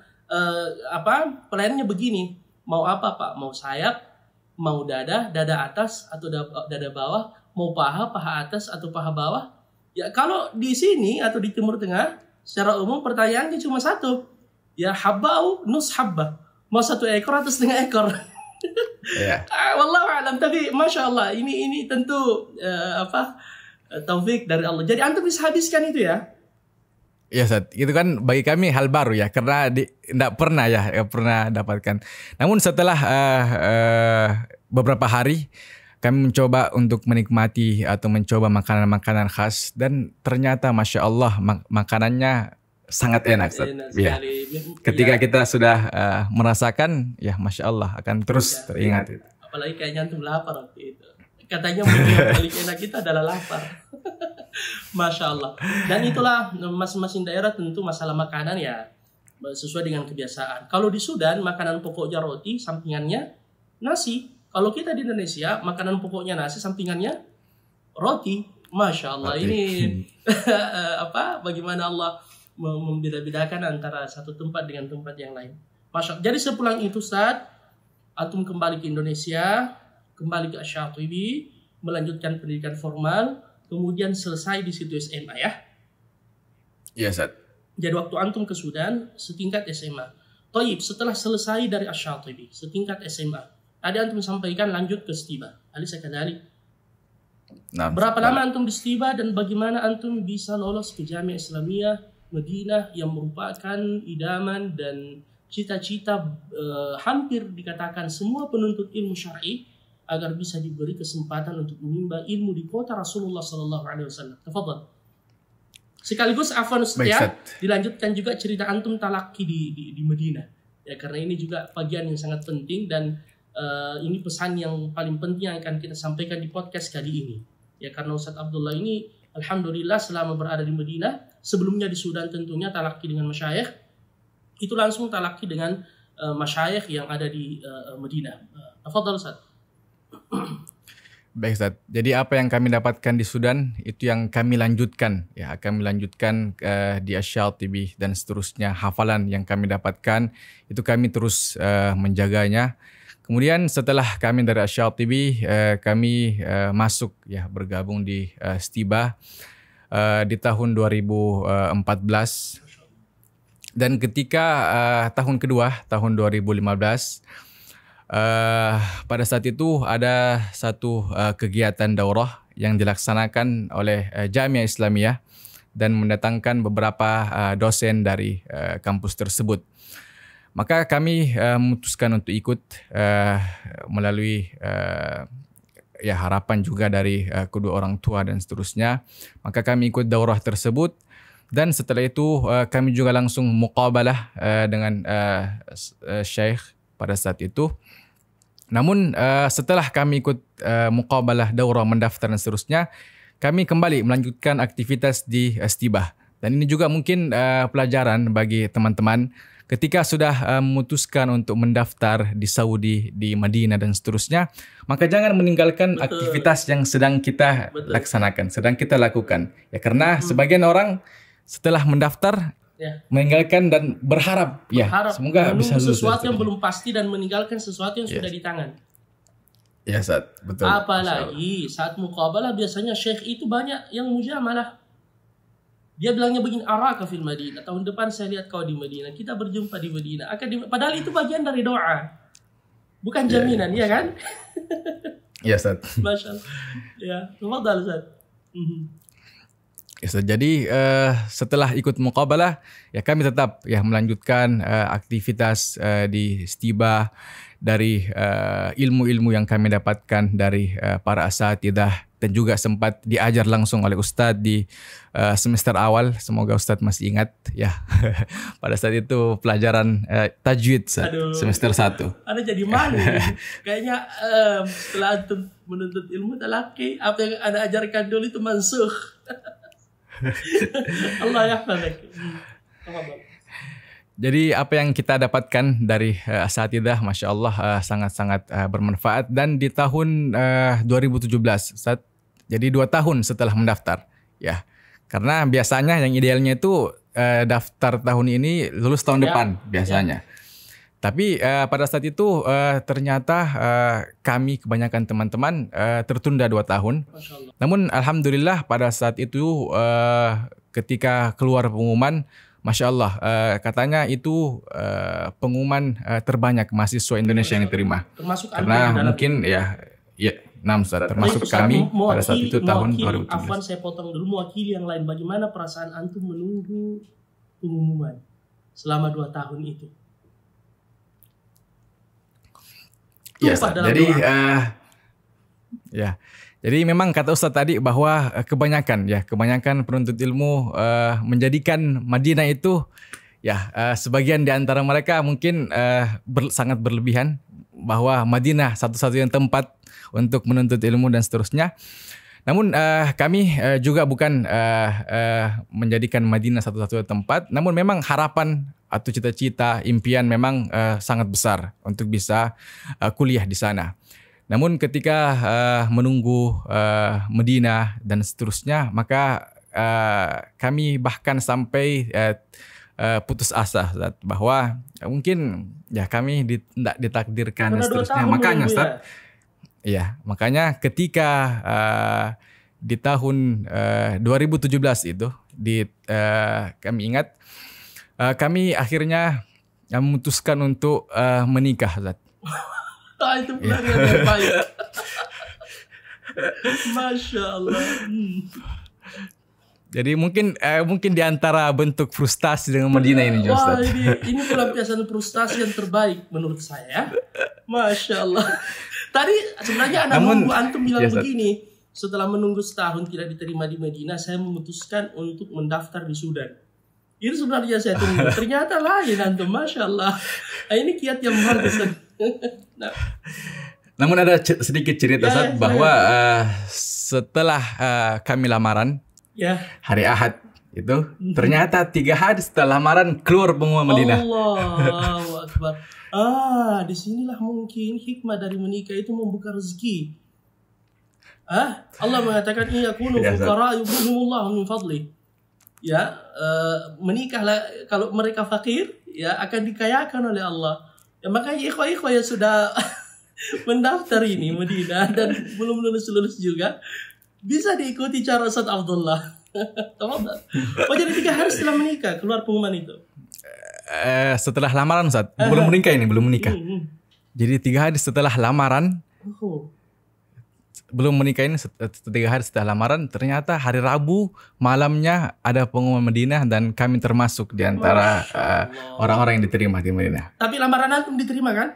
pelayannya begini, mau apa Pak? Mau sayap, mau dada atas atau dada bawah, mau paha atas atau paha bawah? Ya kalau di sini atau di Timur Tengah secara umum pertanyaannya cuma satu. Ya habbau nus habba. Mau 1 ekor atau setengah ekor. Yeah. Wallahu a'lam. Tapi Masya Allah ini tentu taufik dari Allah. Jadi antum bisa habiskan itu ya. Ya Ustaz, itu kan bagi kami hal baru ya, karena tidak pernah pernah dapatkan. Namun setelah beberapa hari kami mencoba untuk menikmati atau mencoba makanan-makanan khas, dan ternyata Masya Allah makanannya sangat enak. Ya. Ketika kita sudah merasakan, ya Masya Allah akan terus teringat. Apalagi kayaknya antum lapar waktu itu. Katanya yang paling enak kita adalah lapar. Masya Allah. Dan itulah masing-masing daerah tentu masalah makanan ya sesuai dengan kebiasaan. Kalau di Sudan makanan pokoknya roti, sampingannya nasi. Kalau kita di Indonesia, makanan pokoknya nasi, sampingannya roti. Masya Allah, ini bagaimana Allah membeda-bedakan antara satu tempat dengan tempat yang lain. Masya Allah. Jadi sepulang itu, Ustaz, antum kembali ke Indonesia, kembali ke Asy-Syatibi, melanjutkan pendidikan formal, kemudian selesai di situ SMA ya? Iya, Ustaz. Jadi waktu antum ke Sudan, setingkat SMA. Taib, setelah selesai dari Asy-Syatibi, setingkat SMA. Tadi antum sampaikan lanjut ke Stiba. Alisa kadalik. Berapa lama antum di Stiba dan bagaimana antum bisa lolos ke Jamiah Islamiyah Madinah yang merupakan idaman dan cita-cita hampir dikatakan semua penuntut ilmu syar'i agar bisa diberi kesempatan untuk menimba ilmu di kota Rasulullah sallallahu alaihi wasallam. Tafadhal. Sekaligus afwan Ustaz, dilanjutkan juga cerita antum talaki di Madinah. Ya karena ini juga bagian yang sangat penting dan ini pesan yang paling penting yang akan kita sampaikan di podcast kali ini. Ya karena Ustaz Abdullah ini alhamdulillah selama berada di Madinah, sebelumnya di Sudan tentunya talaki dengan masyayikh, itu langsung talaki dengan masyayikh yang ada di Madinah. Tafadhal Ustaz. Baik Ustaz. Jadi apa yang kami dapatkan di Sudan itu yang kami lanjutkan ya, kami lanjutkan di Asy-Syatibi dan seterusnya. Hafalan yang kami dapatkan itu kami terus menjaganya. Kemudian setelah kami dari Asy-Syatibi, kami masuk ya bergabung di Stiba di tahun 2014. Dan ketika tahun kedua, tahun 2015, pada saat itu ada satu kegiatan daurah yang dilaksanakan oleh Jamiah Islamiyah dan mendatangkan beberapa dosen dari kampus tersebut. Maka kami memutuskan untuk ikut melalui ya harapan juga dari kedua orang tua dan seterusnya. Maka kami ikut daurah tersebut dan setelah itu kami juga langsung muqabalah dengan syekh pada saat itu. Namun setelah kami ikut muqabalah daurah mendaftar dan seterusnya, kami kembali melanjutkan aktivitas di Stibah. Dan ini juga mungkin pelajaran bagi teman-teman ketika sudah memutuskan untuk mendaftar di Saudi, di Madinah dan seterusnya, maka jangan meninggalkan aktivitas yang sedang kita laksanakan, sedang kita lakukan. Ya karena sebagian orang setelah mendaftar meninggalkan dan berharap, Berharap, semoga menunggu bisa lulus. sesuatu yang belum pasti dan meninggalkan sesuatu yang sudah di tangan. Ya, Ustaz, betul. Apalagi saat muqabalah biasanya syekh itu banyak yang mujamalah. Dia bilangnya begini, araka fil Madinah. Tahun depan saya lihat kau di Madinah. Kita berjumpa di Madinah. Padahal itu bagian dari doa. Bukan jaminan, ya kan? Ya, Ustaz. Masya Allah. Ya, tafadhal Ustaz. Ya, Ustaz. Jadi setelah ikut muqabalah, ya kami tetap melanjutkan aktivitas di Stiba dari ilmu-ilmu yang kami dapatkan dari para asatidzah, dan juga sempat diajar langsung oleh Ustadz di semester awal. Semoga Ustadz masih ingat ya. Pada saat itu pelajaran tajwid semester 1. Ada jadi malu. Kayaknya setelah antum menuntut ilmu talaqi, apa yang Anda ajarkan dulu itu mansukh. Allah yahfazak. Jadi apa yang kita dapatkan dari asatidzah, Masya Allah sangat-sangat bermanfaat. Dan di tahun 2017, jadi 2 tahun setelah mendaftar, ya. Karena biasanya yang idealnya itu daftar tahun ini, lulus tahun depan biasanya. Tapi pada saat itu ternyata kami kebanyakan teman-teman tertunda 2 tahun. Namun alhamdulillah pada saat itu ketika keluar pengumuman, Masya Allah, katanya itu pengumuman terbanyak mahasiswa Indonesia yang diterima. Termasuk karena mungkin ya 6 Ustaz, termasuk kami pada saat itu tahun 2017. Afwan, saya potong dulu, mewakili yang lain. Bagaimana perasaan antum menunggu pengumuman selama 2 tahun itu? Ya, jadi memang kata Ustaz tadi bahwa kebanyakan penuntut ilmu menjadikan Madinah itu sebagian di antara mereka mungkin sangat berlebihan, bahwa Madinah satu-satunya tempat untuk menuntut ilmu dan seterusnya. Namun kami juga bukan menjadikan Madinah satu-satunya tempat, namun memang harapan atau cita-cita, impian memang sangat besar untuk bisa kuliah di sana. Namun ketika menunggu Madinah dan seterusnya, maka kami bahkan sampai putus asa bahwa mungkin kami tidak ditakdirkan dan seterusnya. Makanya Ustaz, makanya ketika di tahun 2017 itu kami ingat, kami akhirnya memutuskan untuk menikah, Ustaz. Itu benar yang terbaik. Masya Allah. Jadi mungkin di antara bentuk frustasi dengan Madinah ini, Ustaz. Wah, ini pelampiasan frustasi yang terbaik menurut saya. Masya Allah. Tadi sebenarnya antum bilang begini, setelah menunggu setahun tidak diterima di Madinah, saya memutuskan untuk mendaftar di Sudan. Itu sebenarnya saya tunggu. Ternyata lain antum, Masya Allah. Ini kiat yang bagus. Namun ada sedikit cerita Ustaz, bahwa setelah kami lamaran, hari Ahad itu ternyata 3 hari setelah lamaran keluar pengumuman Madinah. Allahu Akbar. Disinilah mungkin hikmah dari menikah itu membuka rezeki. Allah mengatakan yakunu fuqara yughnihimullahu min fadli. Menikahlah kalau mereka fakir, akan dikayakan oleh Allah. Makanya ikhwah-ikhwah yang sudah mendaftar ini Madinah dan belum lulus juga, bisa diikuti cara Ustaz Abdullah. Jadi 3 hari setelah menikah keluar pengumuman itu. Setelah lamaran Ustaz, belum menikah. Jadi 3 hari setelah lamaran, belum menikah ini, 3 hari setelah lamaran, ternyata hari Rabu malamnya ada pengumuman Madinah dan kami termasuk di antara orang-orang yang diterima di Madinah. Tapi lamaran antum diterima kan?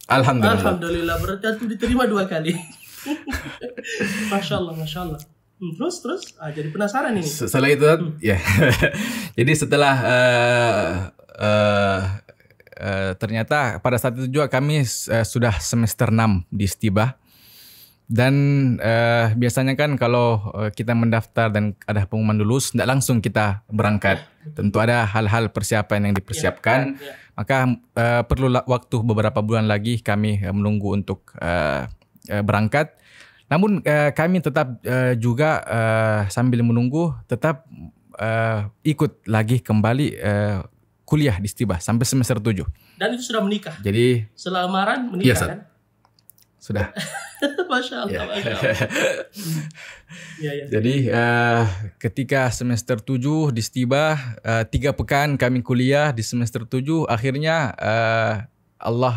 Alhamdulillah. Alhamdulillah, berarti antum diterima 2 kali. Masya Allah, Masya Allah. Terus, jadi penasaran ini. Setelah itu, jadi setelah ternyata pada saat itu juga kami sudah semester 6 di Stiba. Dan biasanya kan kalau kita mendaftar dan ada pengumuman lulus, tidak langsung kita berangkat. Tentu ada hal-hal persiapan yang dipersiapkan. Maka perlu waktu beberapa bulan lagi kami menunggu untuk berangkat. Namun kami tetap juga sambil menunggu tetap ikut lagi kembali kuliah di Istibah sampai semester 7. Dan itu sudah menikah. Jadi Setelah lamaran iya, menikah Ustaz. kan? Sudah. Masya Allah, Masya Allah. Ya, ya. Jadi ketika semester 7 di Istibah 3 pekan kami kuliah di semester 7, akhirnya Allah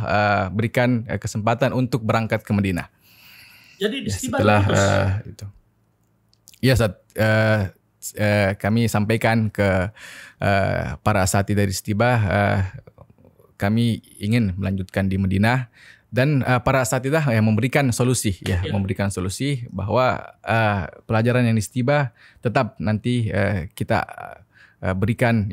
berikan kesempatan untuk berangkat ke Madinah. Jadi di Ya, Istibah setelah putus. itu. Iya, Ustaz. Kami sampaikan ke para asatidz dari Istibah, kami ingin melanjutkan di Madinah, dan para asatidzah yang memberikan solusi, Ya. memberikan solusi bahwa pelajaran yang di Istibah tetap nanti kita berikan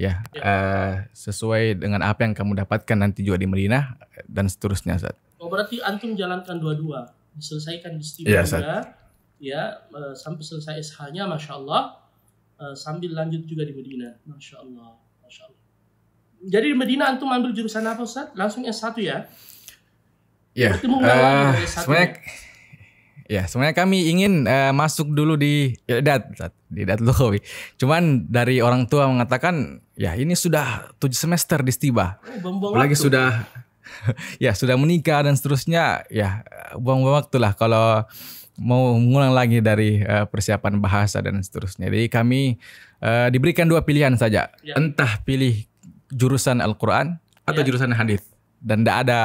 sesuai dengan apa yang kamu dapatkan nanti juga di Madinah dan seterusnya, Ustaz. Oh, berarti antum jalankan dua-dua, diselesaikan di Istibah Iya, juga, ya, sampai selesai SH-nya, Masya Allah, sambil lanjut juga di Madinah, Masya Allah, Masya Allah. Jadi di Madinah antum ambil jurusan apa, Ustaz? Langsung S1 ya? Ya, Berarti mengulang lagi dari S1 sebenarnya kami ingin masuk dulu di I'dad Lughawi. Cuman dari orang tua mengatakan, ya ini sudah 7 semester di Istibah. buang-buang Apalagi waktu. sudah sudah menikah dan seterusnya, ya buang-buang waktu lah kalau mau mengulang lagi dari persiapan bahasa dan seterusnya. Jadi kami diberikan 2 pilihan saja. Ya. Entah pilih jurusan Al-Quran atau Ya. jurusan hadis, dan tidak ada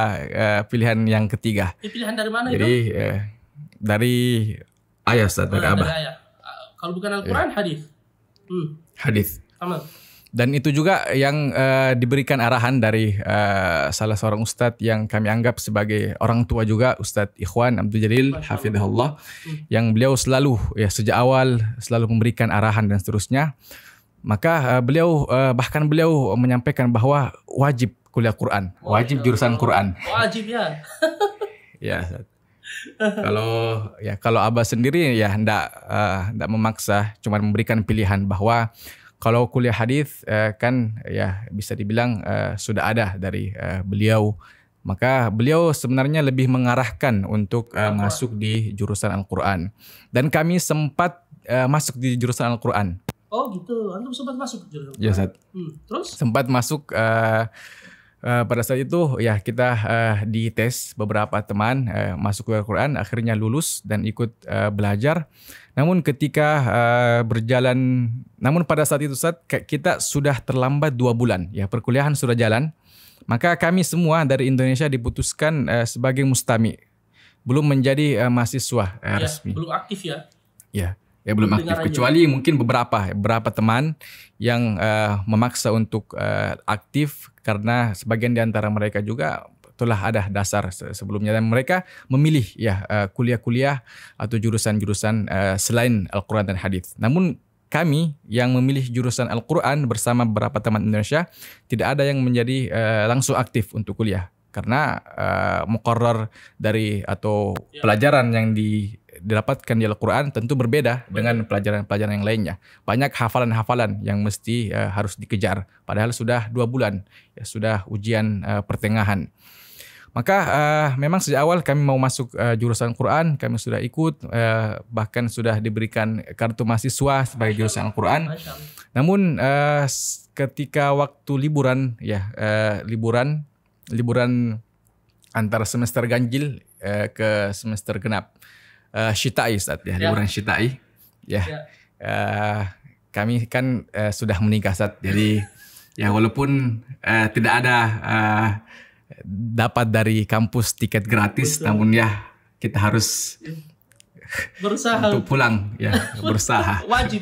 pilihan yang ketiga. Ini pilihan dari mana Jadi itu? dari ayah, Ustaz, dari abah. Dari ayah. Kalau bukan Al-Quran, hadis. Hadis. Sama. Dan itu juga yang diberikan arahan dari salah seorang ustadz yang kami anggap sebagai orang tua juga, Ustadz Ikhwan Abdul Jalil hafizahullah, yang beliau selalu sejak awal selalu memberikan arahan dan seterusnya. Maka beliau bahkan beliau menyampaikan bahwa wajib kuliah Quran, wajib jurusan Quran. Wajib ya. Ya, Ustaz. Kalau abah sendiri hendak memaksa, cuma memberikan pilihan bahwa kalau kuliah hadis kan bisa dibilang sudah ada dari beliau, maka beliau sebenarnya lebih mengarahkan untuk masuk di jurusan Al-Quran, dan kami sempat masuk di jurusan Al-Quran. Oh gitu, antum sempat masuk ke jurusan. Ya, Ustaz. Terus? Sempat masuk. Pada saat itu kita dites beberapa teman masuk ke Al-Quran, akhirnya lulus dan ikut belajar. Namun ketika namun pada saat itu, Ustaz, kita sudah terlambat 2 bulan, perkuliahan sudah jalan. Maka kami semua dari Indonesia diputuskan sebagai mustami, belum menjadi mahasiswa resmi. Belum aktif ya? Ya belum aktif, kecuali mungkin beberapa teman yang memaksa untuk aktif, karena sebagian di antara mereka juga telah ada dasar sebelumnya, dan mereka memilih kuliah-kuliah atau jurusan-jurusan selain Al-Quran dan hadis. Namun kami yang memilih jurusan Al-Quran bersama beberapa teman Indonesia tidak ada yang menjadi langsung aktif untuk kuliah, karena muqarrar dari atau pelajaran yang didapatkan di Al-Quran tentu berbeda dengan pelajaran-pelajaran yang lainnya. Banyak hafalan-hafalan yang mesti harus dikejar, padahal sudah 2 bulan, sudah ujian pertengahan. Maka memang sejak awal kami mau masuk jurusan Quran, kami sudah ikut, bahkan sudah diberikan kartu mahasiswa sebagai jurusan Al-Quran. Namun ketika waktu liburan, liburan antara semester ganjil ke semester genap, Syita'i, Ustaz, liburan Syita'i, kami kan sudah menikah, Ustaz. Jadi walaupun tidak ada dapat dari kampus tiket gratis, namun kita harus berusaha untuk pulang, berusaha. Wajib.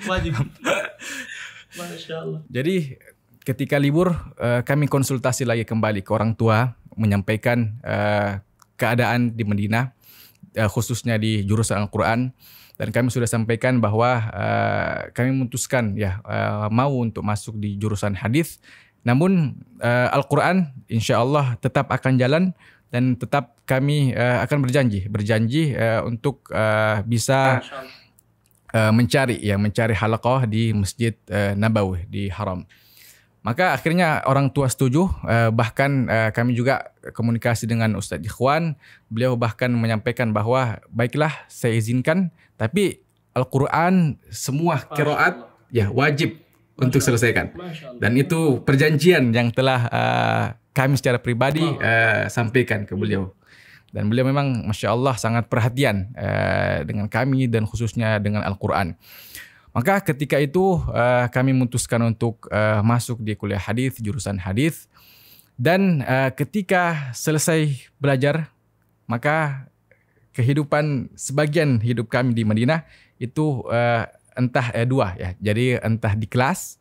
Masya Allah. Jadi ketika libur kami konsultasi lagi kembali ke orang tua, menyampaikan keadaan di Madinah, khususnya di jurusan Al-Quran, dan kami sudah sampaikan bahwa kami memutuskan mau untuk masuk di jurusan hadis. Namun Al-Quran insya Allah tetap akan jalan, dan tetap kami akan berjanji untuk bisa mencari halaqah di Masjid Nabawi di Haram. Maka akhirnya orang tua setuju, bahkan kami juga komunikasi dengan Ustadz Ikhwan. Beliau bahkan menyampaikan bahwa baiklah saya izinkan, tapi Al-Quran semua qiraat wajib untuk selesaikan. Masya Allah. Dan itu perjanjian yang telah kami secara pribadi sampaikan ke beliau. Dan beliau memang Masya Allah sangat perhatian dengan kami dan khususnya dengan Al-Quran. Maka ketika itu kami memutuskan untuk masuk di kuliah hadis, jurusan hadis. Dan ketika selesai belajar, maka kehidupan sebagian hidup kami di Madinah itu entah dua ya. Jadi entah di kelas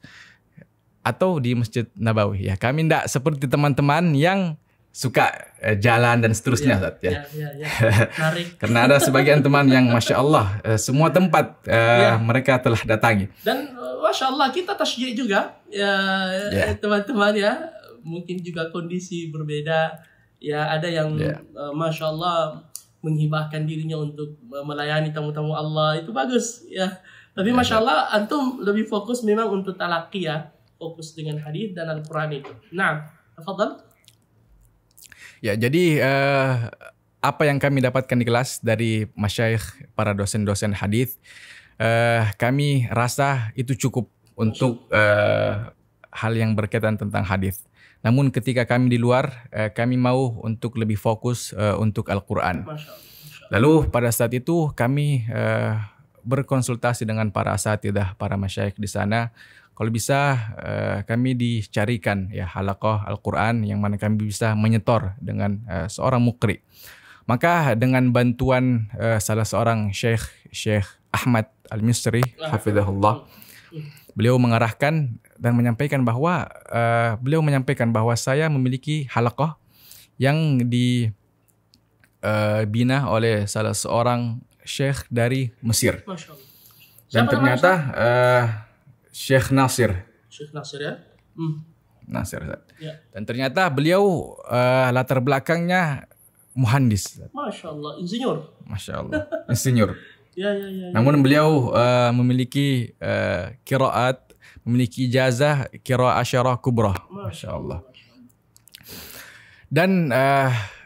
atau di Masjid Nabawi ya. Kami tidak seperti teman-teman yang suka jalan dan seterusnya, Ustaz, ya. Menarik. Karena ada sebagian teman yang Masya Allah semua tempat mereka telah datangi. Dan Masya Allah kita tasjih juga ya teman-teman ya. Mungkin juga kondisi berbeda. Ya ada yang Masya Allah menghibahkan dirinya untuk melayani tamu-tamu Allah, itu bagus ya. Tapi Masya Allah antum lebih fokus memang untuk talaki ya, fokus dengan hadis dan Al-Quran itu. Nah, tafadhal. Ya, jadi apa yang kami dapatkan di kelas dari masyayikh, para dosen-dosen hadis, kami rasa itu cukup untuk hal yang berkaitan tentang hadis. Namun ketika kami di luar, kami mau untuk lebih fokus untuk Al-Quran. Lalu pada saat itu kami berkonsultasi dengan para asatidzah, para masyayikh di sana. Kalau bisa kami dicarikan ya halaqah Al-Quran yang mana kami bisa menyetor dengan seorang mukri. Maka dengan bantuan salah seorang Syekh Ahmad Al-Misri hafizahullah, beliau mengarahkan dan menyampaikan bahwa bahwa saya memiliki halaqah yang dibina oleh salah seorang syekh dari Mesir. Dan ternyata Syekh Nasir. Syekh Nasir ya. Nasir. Ya. Dan ternyata beliau latar belakangnya muhandis. Masya Allah, insinyur. Masya Allah, insinyur. Ya. Namun beliau memiliki qiraat, memiliki ijazah qiraat asyarah kubra. Masya Allah. Dan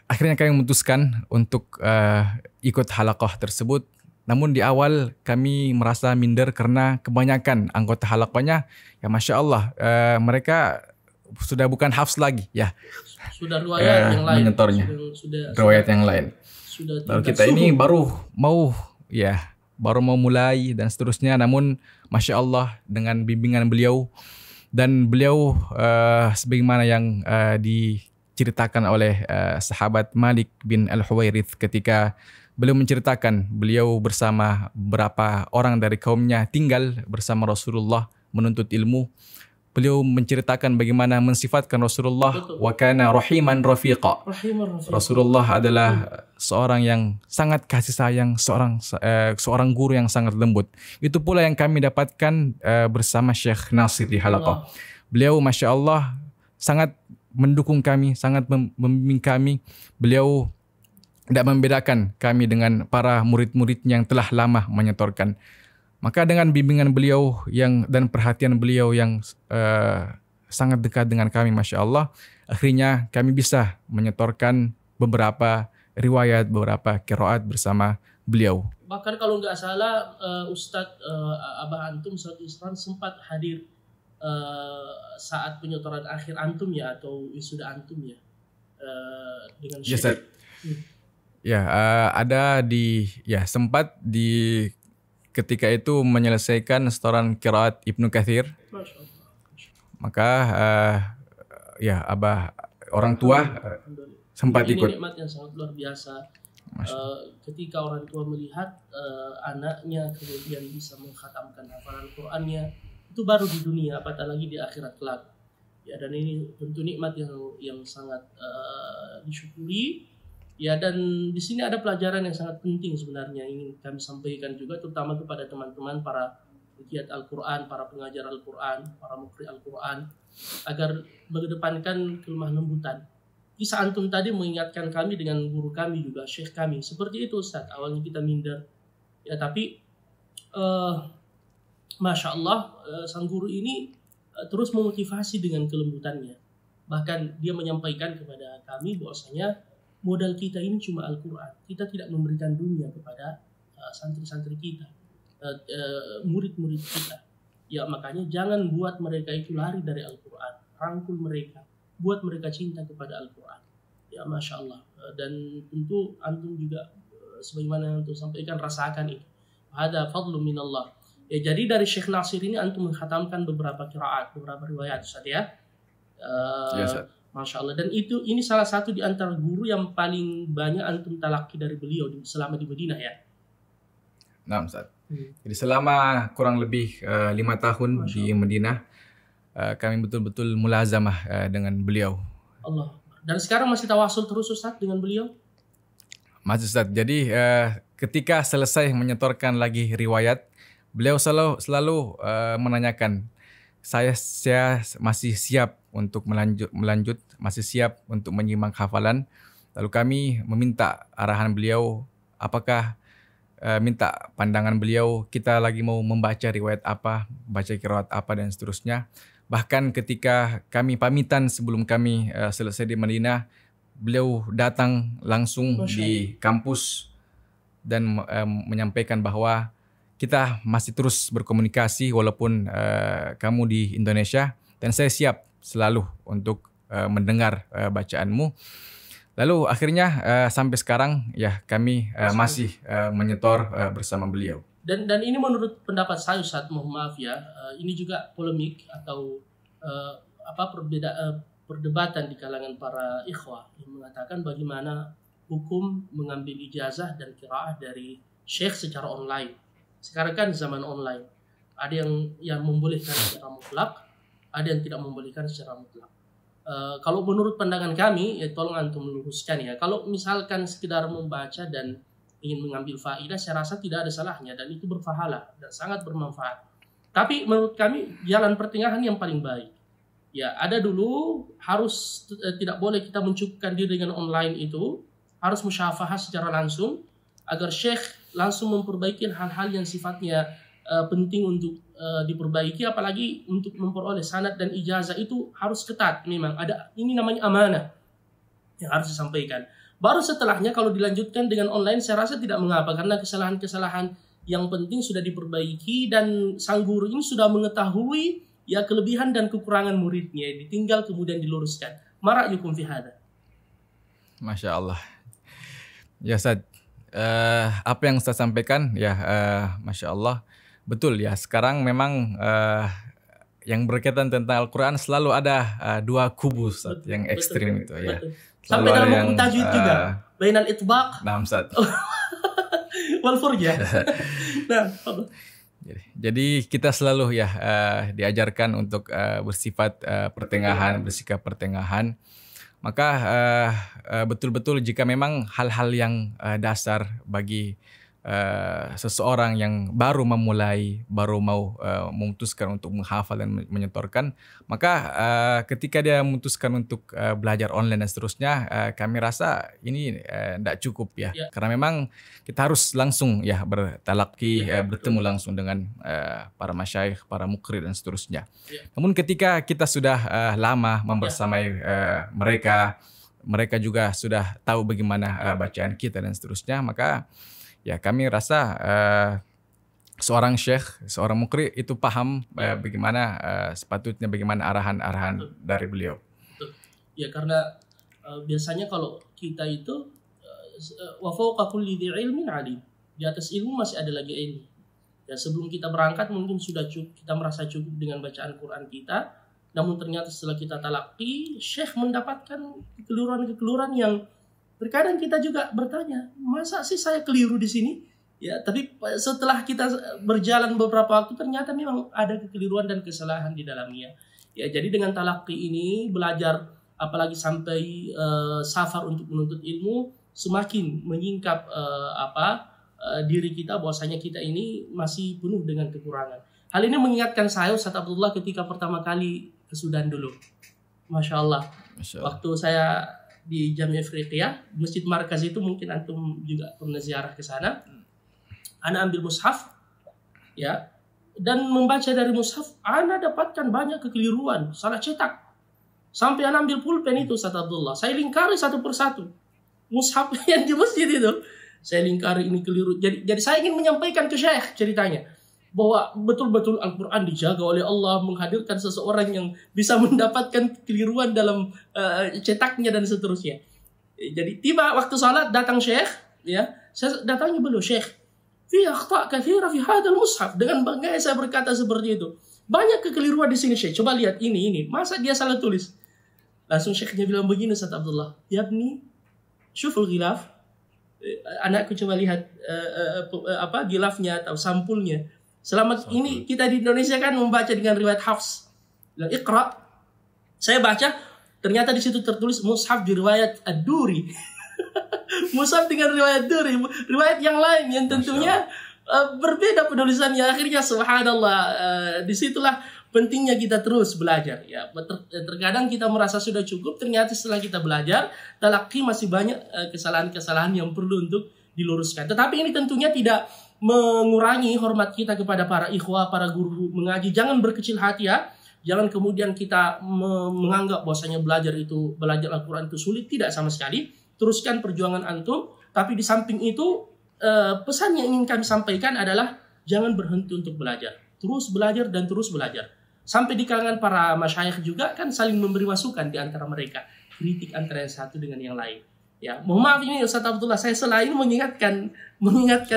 akhirnya kami memutuskan untuk ikut halaqah tersebut. Namun di awal kami merasa minder karena kebanyakan anggota halaqahnya ya Masya Allah mereka sudah bukan hafs lagi ya. Sudah riwayat yang lain. Menyetornya. Riwayat yang lain. Lalu kita ini baru mau mulai dan seterusnya. Namun Masya Allah dengan bimbingan beliau dan beliau sebagaimana yang diceritakan oleh sahabat Malik bin Al-Huwairith ketika beliau menceritakan beliau bersama beberapa orang dari kaumnya tinggal bersama Rasulullah menuntut ilmu. Beliau menceritakan bagaimana mensifatkan Rasulullah wa kana rahiman rafiqa. Rasulullah adalah seorang yang sangat kasih sayang, seorang guru yang sangat lembut. Itu pula yang kami dapatkan bersama Syekh Nasir di halaqah. Beliau Masya Allah sangat mendukung kami, sangat membimbing kami. Beliau tidak membedakan kami dengan para murid-murid yang telah lama menyetorkan. Maka dengan bimbingan beliau dan perhatian beliau yang sangat dekat dengan kami, Masya Allah, akhirnya kami bisa menyetorkan beberapa riwayat, beberapa qiraat bersama beliau. Bahkan kalau nggak salah, Ustadz Abah Antum, Ustadz Isran sempat hadir saat penyetoran akhir Antum ya, atau wisuda Antum ya, dengan Syekh. Ya, ada sempat di ketika itu menyelesaikan setoran qiraat Ibnu Katsir. Maka Abah orang tua sempat ikut. Ini nikmat yang sangat luar biasa. Ketika orang tua melihat anaknya kemudian bisa mengkhatamkan hafalan Qur'annya, itu baru di dunia, apatah lagi di akhirat kelak. Ya, dan ini tentu nikmat yang sangat disyukuri. Ya, dan di sini ada pelajaran yang sangat penting sebenarnya ingin kami sampaikan juga, terutama kepada teman-teman para pegiat Al-Quran, para pengajar Al-Quran, para mukri Al-Quran, agar mengedepankan kelemah lembutan. Kisah Antum tadi mengingatkan kami dengan guru kami juga, syekh kami. Seperti itu Ustaz, awalnya kita minder. Ya, tapi Masya Allah, sang guru ini terus memotivasi dengan kelembutannya. Bahkan dia menyampaikan kepada kami bahwasanya modal kita ini cuma Al-Quran. Kita tidak memberikan dunia kepada santri-santri kita, murid-murid kita. Ya makanya jangan buat mereka itu lari dari Al-Quran, rangkul mereka, buat mereka cinta kepada Al-Quran. Ya Masya Allah. Dan tentu antum juga sebagaimana yang antum sampaikan, rasakan itu. Ada fadlu minallah. Ya, jadi dari Syekh Nasir ini antum menghatamkan beberapa qiraat, beberapa riwayat Ustaz ya. Masya Allah. Dan ini salah satu di antara guru yang paling banyak antum talaki dari beliau selama di Madinah ya. Nah, Ustaz. Jadi selama kurang lebih 5 tahun di Madinah, kami betul-betul mulazamah dengan beliau. Allah. Dan sekarang masih tawasul terus Ustaz dengan beliau? Masih Ustaz. Jadi ketika selesai menyetorkan lagi riwayat, beliau selalu menanyakan, saya masih siap untuk melanjut, masih siap untuk menyimak hafalan. Lalu kami meminta arahan beliau, apakah minta pandangan beliau, kita lagi mau membaca riwayat apa, baca qiraat apa dan seterusnya. Bahkan ketika kami pamitan sebelum kami selesai di Madinah, beliau datang langsung di kampus dan menyampaikan bahwa kita masih terus berkomunikasi walaupun kamu di Indonesia, dan saya siap selalu untuk mendengar bacaanmu. Lalu akhirnya sampai sekarang ya kami masih menyetor bersama beliau. Dan ini menurut pendapat saya Ustaz, mohon maaf ya, ini juga polemik atau perdebatan di kalangan para ikhwah yang mengatakan bagaimana hukum mengambil ijazah dan qiraah dari syekh secara online. Sekarang kan zaman online, ada yang membolehkan secara mutlak, ada yang tidak membolehkan secara mutlak. Kalau menurut pandangan kami, ya tolong antum meluruskan ya. Kalau misalkan sekedar membaca dan ingin mengambil faidah, saya rasa tidak ada salahnya dan itu berpahala dan sangat bermanfaat. Tapi menurut kami jalan pertengahan yang paling baik. Ya, ada dulu harus tidak boleh kita mencukupkan diri dengan online itu, harus musyafahah secara langsung agar syekh langsung memperbaiki hal-hal yang sifatnya penting untuk diperbaiki, apalagi untuk memperoleh sanad dan ijazah itu harus ketat. Memang ada, ini namanya amanah yang harus disampaikan. Baru setelahnya kalau dilanjutkan dengan online, saya rasa tidak mengapa karena kesalahan-kesalahan yang penting sudah diperbaiki dan sang guru ini sudah mengetahui ya kelebihan dan kekurangan muridnya, ditinggal kemudian diluruskan. Mara'yukum fi hadza. Masya Allah. Ya Ustaz, apa yang Ustaz sampaikan ya Masya Allah. Betul ya, sekarang memang yang berkaitan tentang Al-Quran selalu ada dua kubu Ustaz, yang ekstrim itu ya. Sampai dalam hukum tajwid juga. Bainal itbaq. Nah, Ustaz. Wal furjah. Nah, jadi kita selalu ya diajarkan untuk bersifat pertengahan, bersikap pertengahan. Maka betul-betul jika memang hal-hal yang dasar bagi seseorang yang baru memulai, baru mau memutuskan untuk menghafal dan menyetorkan, maka ketika dia memutuskan untuk belajar online dan seterusnya, kami rasa ini tidak cukup ya. Karena memang kita harus langsung ya bertalaki, bertemu langsung dengan para masyayikh, para mukri dan seterusnya. Namun ketika kita sudah lama membersamai mereka juga sudah tahu bagaimana bacaan kita dan seterusnya, maka ya kami rasa seorang syekh, seorang mukri itu paham bagaimana sepatutnya, bagaimana arahan-arahan dari beliau. Ya karena biasanya kalau kita itu wa fawqa kulli dzi ilmin alim. Di atas ilmu masih ada lagi ilmu. Ya sebelum kita berangkat mungkin sudah cukup, kita merasa cukup dengan bacaan Quran kita. Namun ternyata setelah kita talaqi, syekh mendapatkan kekeliruan-kekeliruan yang terkadang kita juga bertanya, masa sih saya keliru di sini? Ya, tapi setelah kita berjalan beberapa waktu ternyata memang ada kekeliruan dan kesalahan di dalamnya. Ya, jadi dengan talaqi ini belajar, apalagi sampai safar untuk menuntut ilmu, semakin menyingkap diri kita bahwasanya kita ini masih penuh dengan kekurangan. Hal ini mengingatkan saya Ustaz Abdullah ketika pertama kali ke Sudan dulu. Masya Allah. Waktu saya di Jami' Afriqiyah, Masjid Markaz itu mungkin antum juga pernah ziarah ke sana. Ana ambil mushaf ya, dan membaca dari mushaf ana dapatkan banyak kekeliruan, salah cetak. Sampai ana ambil pulpen itu Ustaz Abdullah, saya lingkari satu persatu mushaf yang di masjid itu. Saya lingkari ini keliru. Jadi saya ingin menyampaikan ke Syekh ceritanya. bahwa betul-betul Al-Quran dijaga oleh Allah, menghadirkan seseorang yang bisa mendapatkan keliruan dalam cetaknya dan seterusnya. Jadi tiba waktu salat datang Syekh, ya, saya datangi beliau, Syekh, fi akhta' katsira fi hadzal mushaf. Dengan bangga saya berkata seperti itu. Banyak kekeliruan di sini, Syekh. Coba lihat ini. Masa dia salah tulis? Langsung Syekhnya bilang begini, Ustaz Abdullah, "Yabni, syuful ghilaf." Anakku coba lihat gilafnya atau sampulnya. Selama ini kita di Indonesia kan membaca dengan riwayat Hafs. Iqra. Saya baca, ternyata di situ tertulis mushaf di riwayat Ad-Duri. Mushaf dengan riwayat Duri, riwayat yang lain yang tentunya berbeda penulisannya. Akhirnya subhanallah, disitulah pentingnya kita terus belajar. Ya, terkadang kita merasa sudah cukup, ternyata setelah kita belajar, talaqi masih banyak kesalahan-kesalahan yang perlu untuk diluruskan. Tetapi ini tentunya tidak mengurangi hormat kita kepada para ikhwah, para guru mengaji. Jangan berkecil hati ya. Jangan kemudian kita menganggap bahwasanya belajar Al-Quran itu sulit. Tidak sama sekali. Teruskan perjuangan antum. Tapi di samping itu pesan yang ingin kami sampaikan adalah jangan berhenti untuk belajar. Terus belajar dan terus belajar. Sampai di kalangan para masyayikh juga kan saling memberi masukan di antara mereka. Kritik antara yang satu dengan yang lain. Ya, mohon maaf ini Ustaz Abdullah, saya selain mengingatkan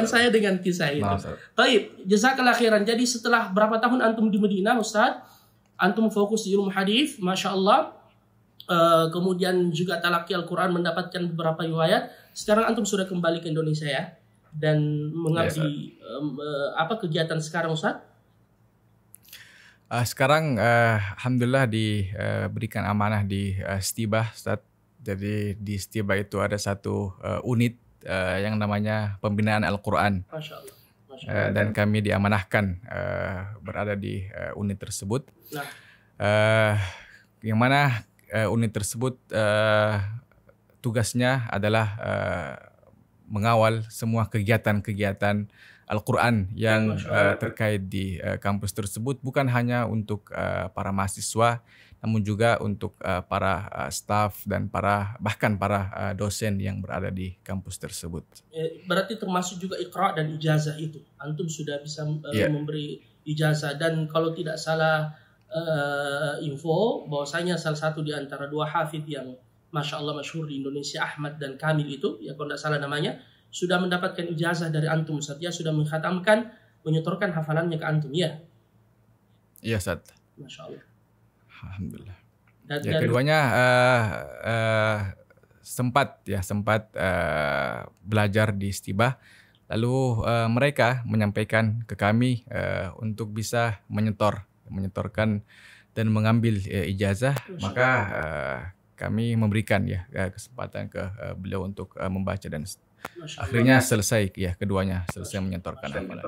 saya dengan kisah itu. Baik, jazakallah khairan. Jadi setelah berapa tahun antum di Madinah, Ustaz? Antum fokus di ilmu hadis, Masya Allah. Kemudian juga talaqi Al-Quran, mendapatkan beberapa riwayat. Sekarang antum sudah kembali ke Indonesia ya, dan mengabdi kegiatan sekarang, Ustaz? Sekarang alhamdulillah diberikan amanah di Stibah, Ustaz. Jadi di Stibah itu ada satu unit yang namanya pembinaan Al-Quran. Masya Allah. Masya Allah. Dan kami diamanahkan berada di unit tersebut. Nah. Yang mana unit tersebut tugasnya adalah mengawal semua kegiatan-kegiatan Al-Quran yang terkait di kampus tersebut, bukan hanya untuk para mahasiswa, namun juga untuk para staf dan bahkan para dosen yang berada di kampus tersebut. Berarti termasuk juga Iqra dan ijazah itu. Antum sudah bisa memberi ijazah, dan kalau tidak salah info bahwasanya salah satu di antara dua hafidh yang Masya Allah masyhur di Indonesia, Ahmad dan Kamil itu, ya kalau tidak salah namanya, sudah mendapatkan ijazah dari antum, Ustaz. Ya, sudah mengkhatamkan, menyetorkan hafalannya ke antum, ya? Iya, Ustaz. Masya Allah. Alhamdulillah. Keduanya sempat belajar di Stibah, lalu mereka menyampaikan ke kami untuk bisa menyetorkan dan mengambil ijazah. Maka kami memberikan kesempatan ke beliau untuk membaca, dan akhirnya selesai keduanya selesai menyetorkan hafalan.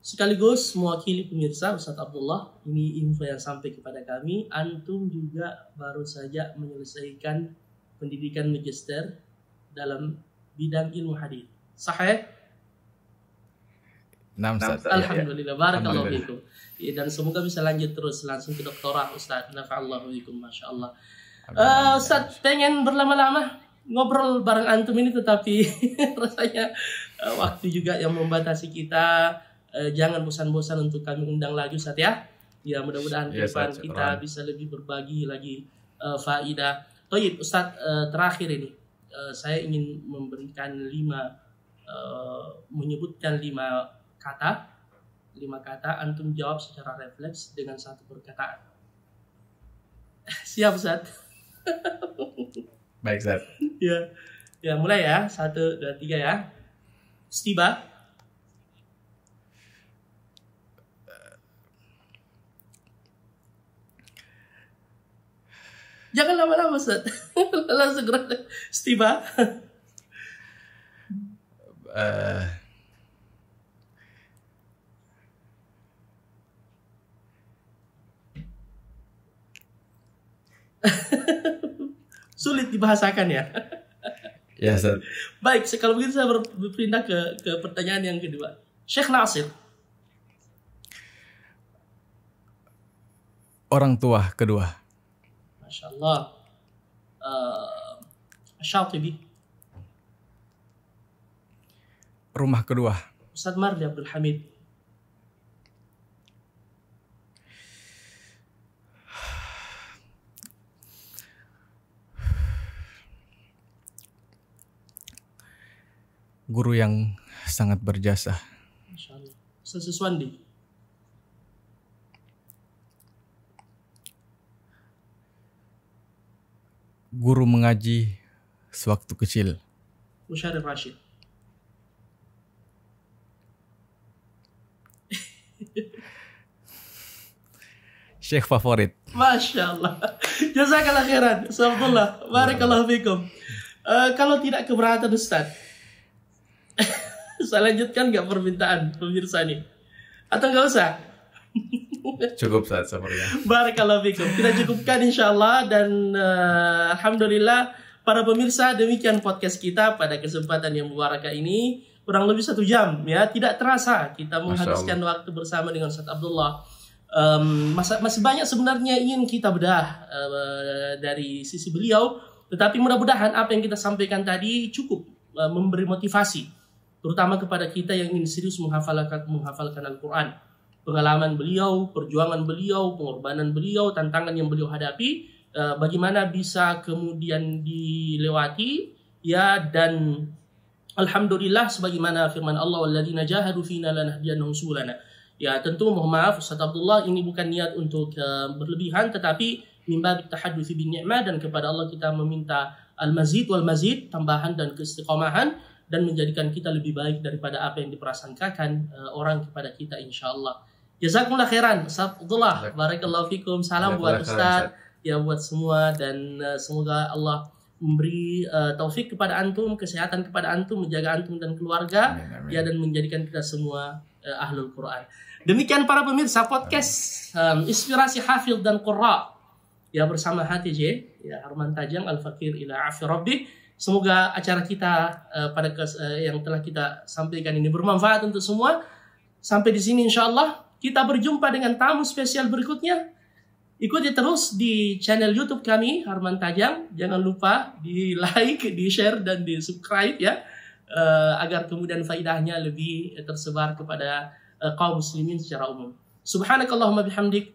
Sekaligus mewakili pemirsa, Ustaz Abdullah, ini info yang sampai kepada kami. Antum juga baru saja menyelesaikan pendidikan magister dalam bidang ilmu hadis. Sahih? Alhamdulillah, barakallahu fikum. Dan semoga bisa lanjut terus langsung ke doktorat, Ustaz. Nafa'allahu fikum, Masya Allah. Ustaz, pengen berlama-lama ngobrol bareng antum ini, tetapi rasanya waktu juga yang membatasi kita. Jangan bosan-bosan untuk kami undang lagi, Ustaz ya. Ya, mudah-mudahan ke depan kita bisa lebih berbagi lagi faidah. Baik, Ustaz, terakhir ini saya ingin memberikan menyebutkan 5 kata, antum jawab secara refleks dengan satu perkataan. Siap, Ustaz? Baik, Ustaz. Ya, mulai ya. 1, 2, 3 ya. Stibah. Jangan lama-lama, Ustaz. Langsung gerak. Stibah. Sulit dibahasakan ya. Ya, Ustaz. Baik, kalau begitu saya berpindah ke pertanyaan yang kedua. Syekh Nasir. Orang tua kedua. Masya Allah. Syatibi. Rumah kedua. Ustaz Marli Abdul Hamid. Guru yang sangat berjasa. Masya Allah. Ustaz Suswandi. Guru mengaji sewaktu kecil. Musyarif Rashid. Syekh favorit. Masya Allah. Jazakallah khairan. Assalamualaikum. Barakallahu fikum. Kalau tidak keberatan Ustaz, saya lanjutkan nggak permintaan pemirsa nih? Atau nggak usah? Cukup saat sepertinya. Barakallahu fikum. Kita cukupkan insyaAllah. Dan alhamdulillah para pemirsa, demikian podcast kita pada kesempatan yang mubarakah ini. Kurang lebih 1 jam ya. Tidak terasa kita menghabiskan waktu bersama dengan Ustaz Abdullah. Masih banyak sebenarnya ingin kita bedah dari sisi beliau, tetapi mudah-mudahan apa yang kita sampaikan tadi cukup memberi motivasi, terutama kepada kita yang ingin serius menghafalkan Al-Quran. Pengalaman beliau, perjuangan beliau, pengorbanan beliau, tantangan yang beliau hadapi, bagaimana bisa kemudian dilewati ya. Dan alhamdulillah sebagaimana firman Allah, walladzina jahadu fina lanahdiyannahum subulana. Ya, tentu mohon maaf Ustaz Abdullah, ini bukan niat untuk berlebihan, tetapi mimba bitahadduts bin ni'mah, dan kepada Allah kita meminta al-mazid wal mazid, tambahan dan keistiqomahan, dan menjadikan kita lebih baik daripada apa yang diprasangkakan orang kepada kita insyaallah. Jazakumullah khairan Ustaz Abdullah. Barakallahu fikum. Salam buat Ustaz ya, buat semua, dan semoga Allah memberi taufik kepada antum, kesehatan kepada antum, menjaga antum dan keluarga. Amin. Ya, dan menjadikan kita semua ahlul Quran. Demikian para pemirsa podcast Inspirasi Hafidh dan Qurra ya, bersama HTJ ya, Harman Tajang Al-Fakir ila Afi Rabbi. Semoga acara kita pada yang telah kita sampaikan ini bermanfaat untuk semua. Sampai di sini insyaallah. Kita berjumpa dengan tamu spesial berikutnya. Ikuti terus di channel YouTube kami Harman Tajang. Jangan lupa di like, di share, dan di subscribe ya, agar kemudian faidahnya lebih tersebar kepada kaum muslimin secara umum. Subhanakallahumma bihamdik,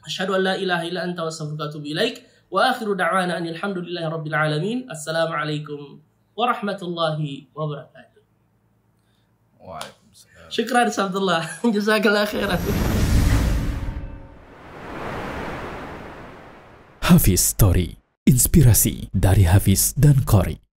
asyhadu an la ilaha illa anta, wa astaghfiruka wa atubu ilaik. Wa akhiru da'wana anil hamdulillahi rabbil alamin. Assalamualaikum warahmatullahi wabarakatuh. Waalaikumsalam. Syukran Abdullah. Jazakallah khairan. Hafiz Story, inspirasi dari Hafiz dan Qori.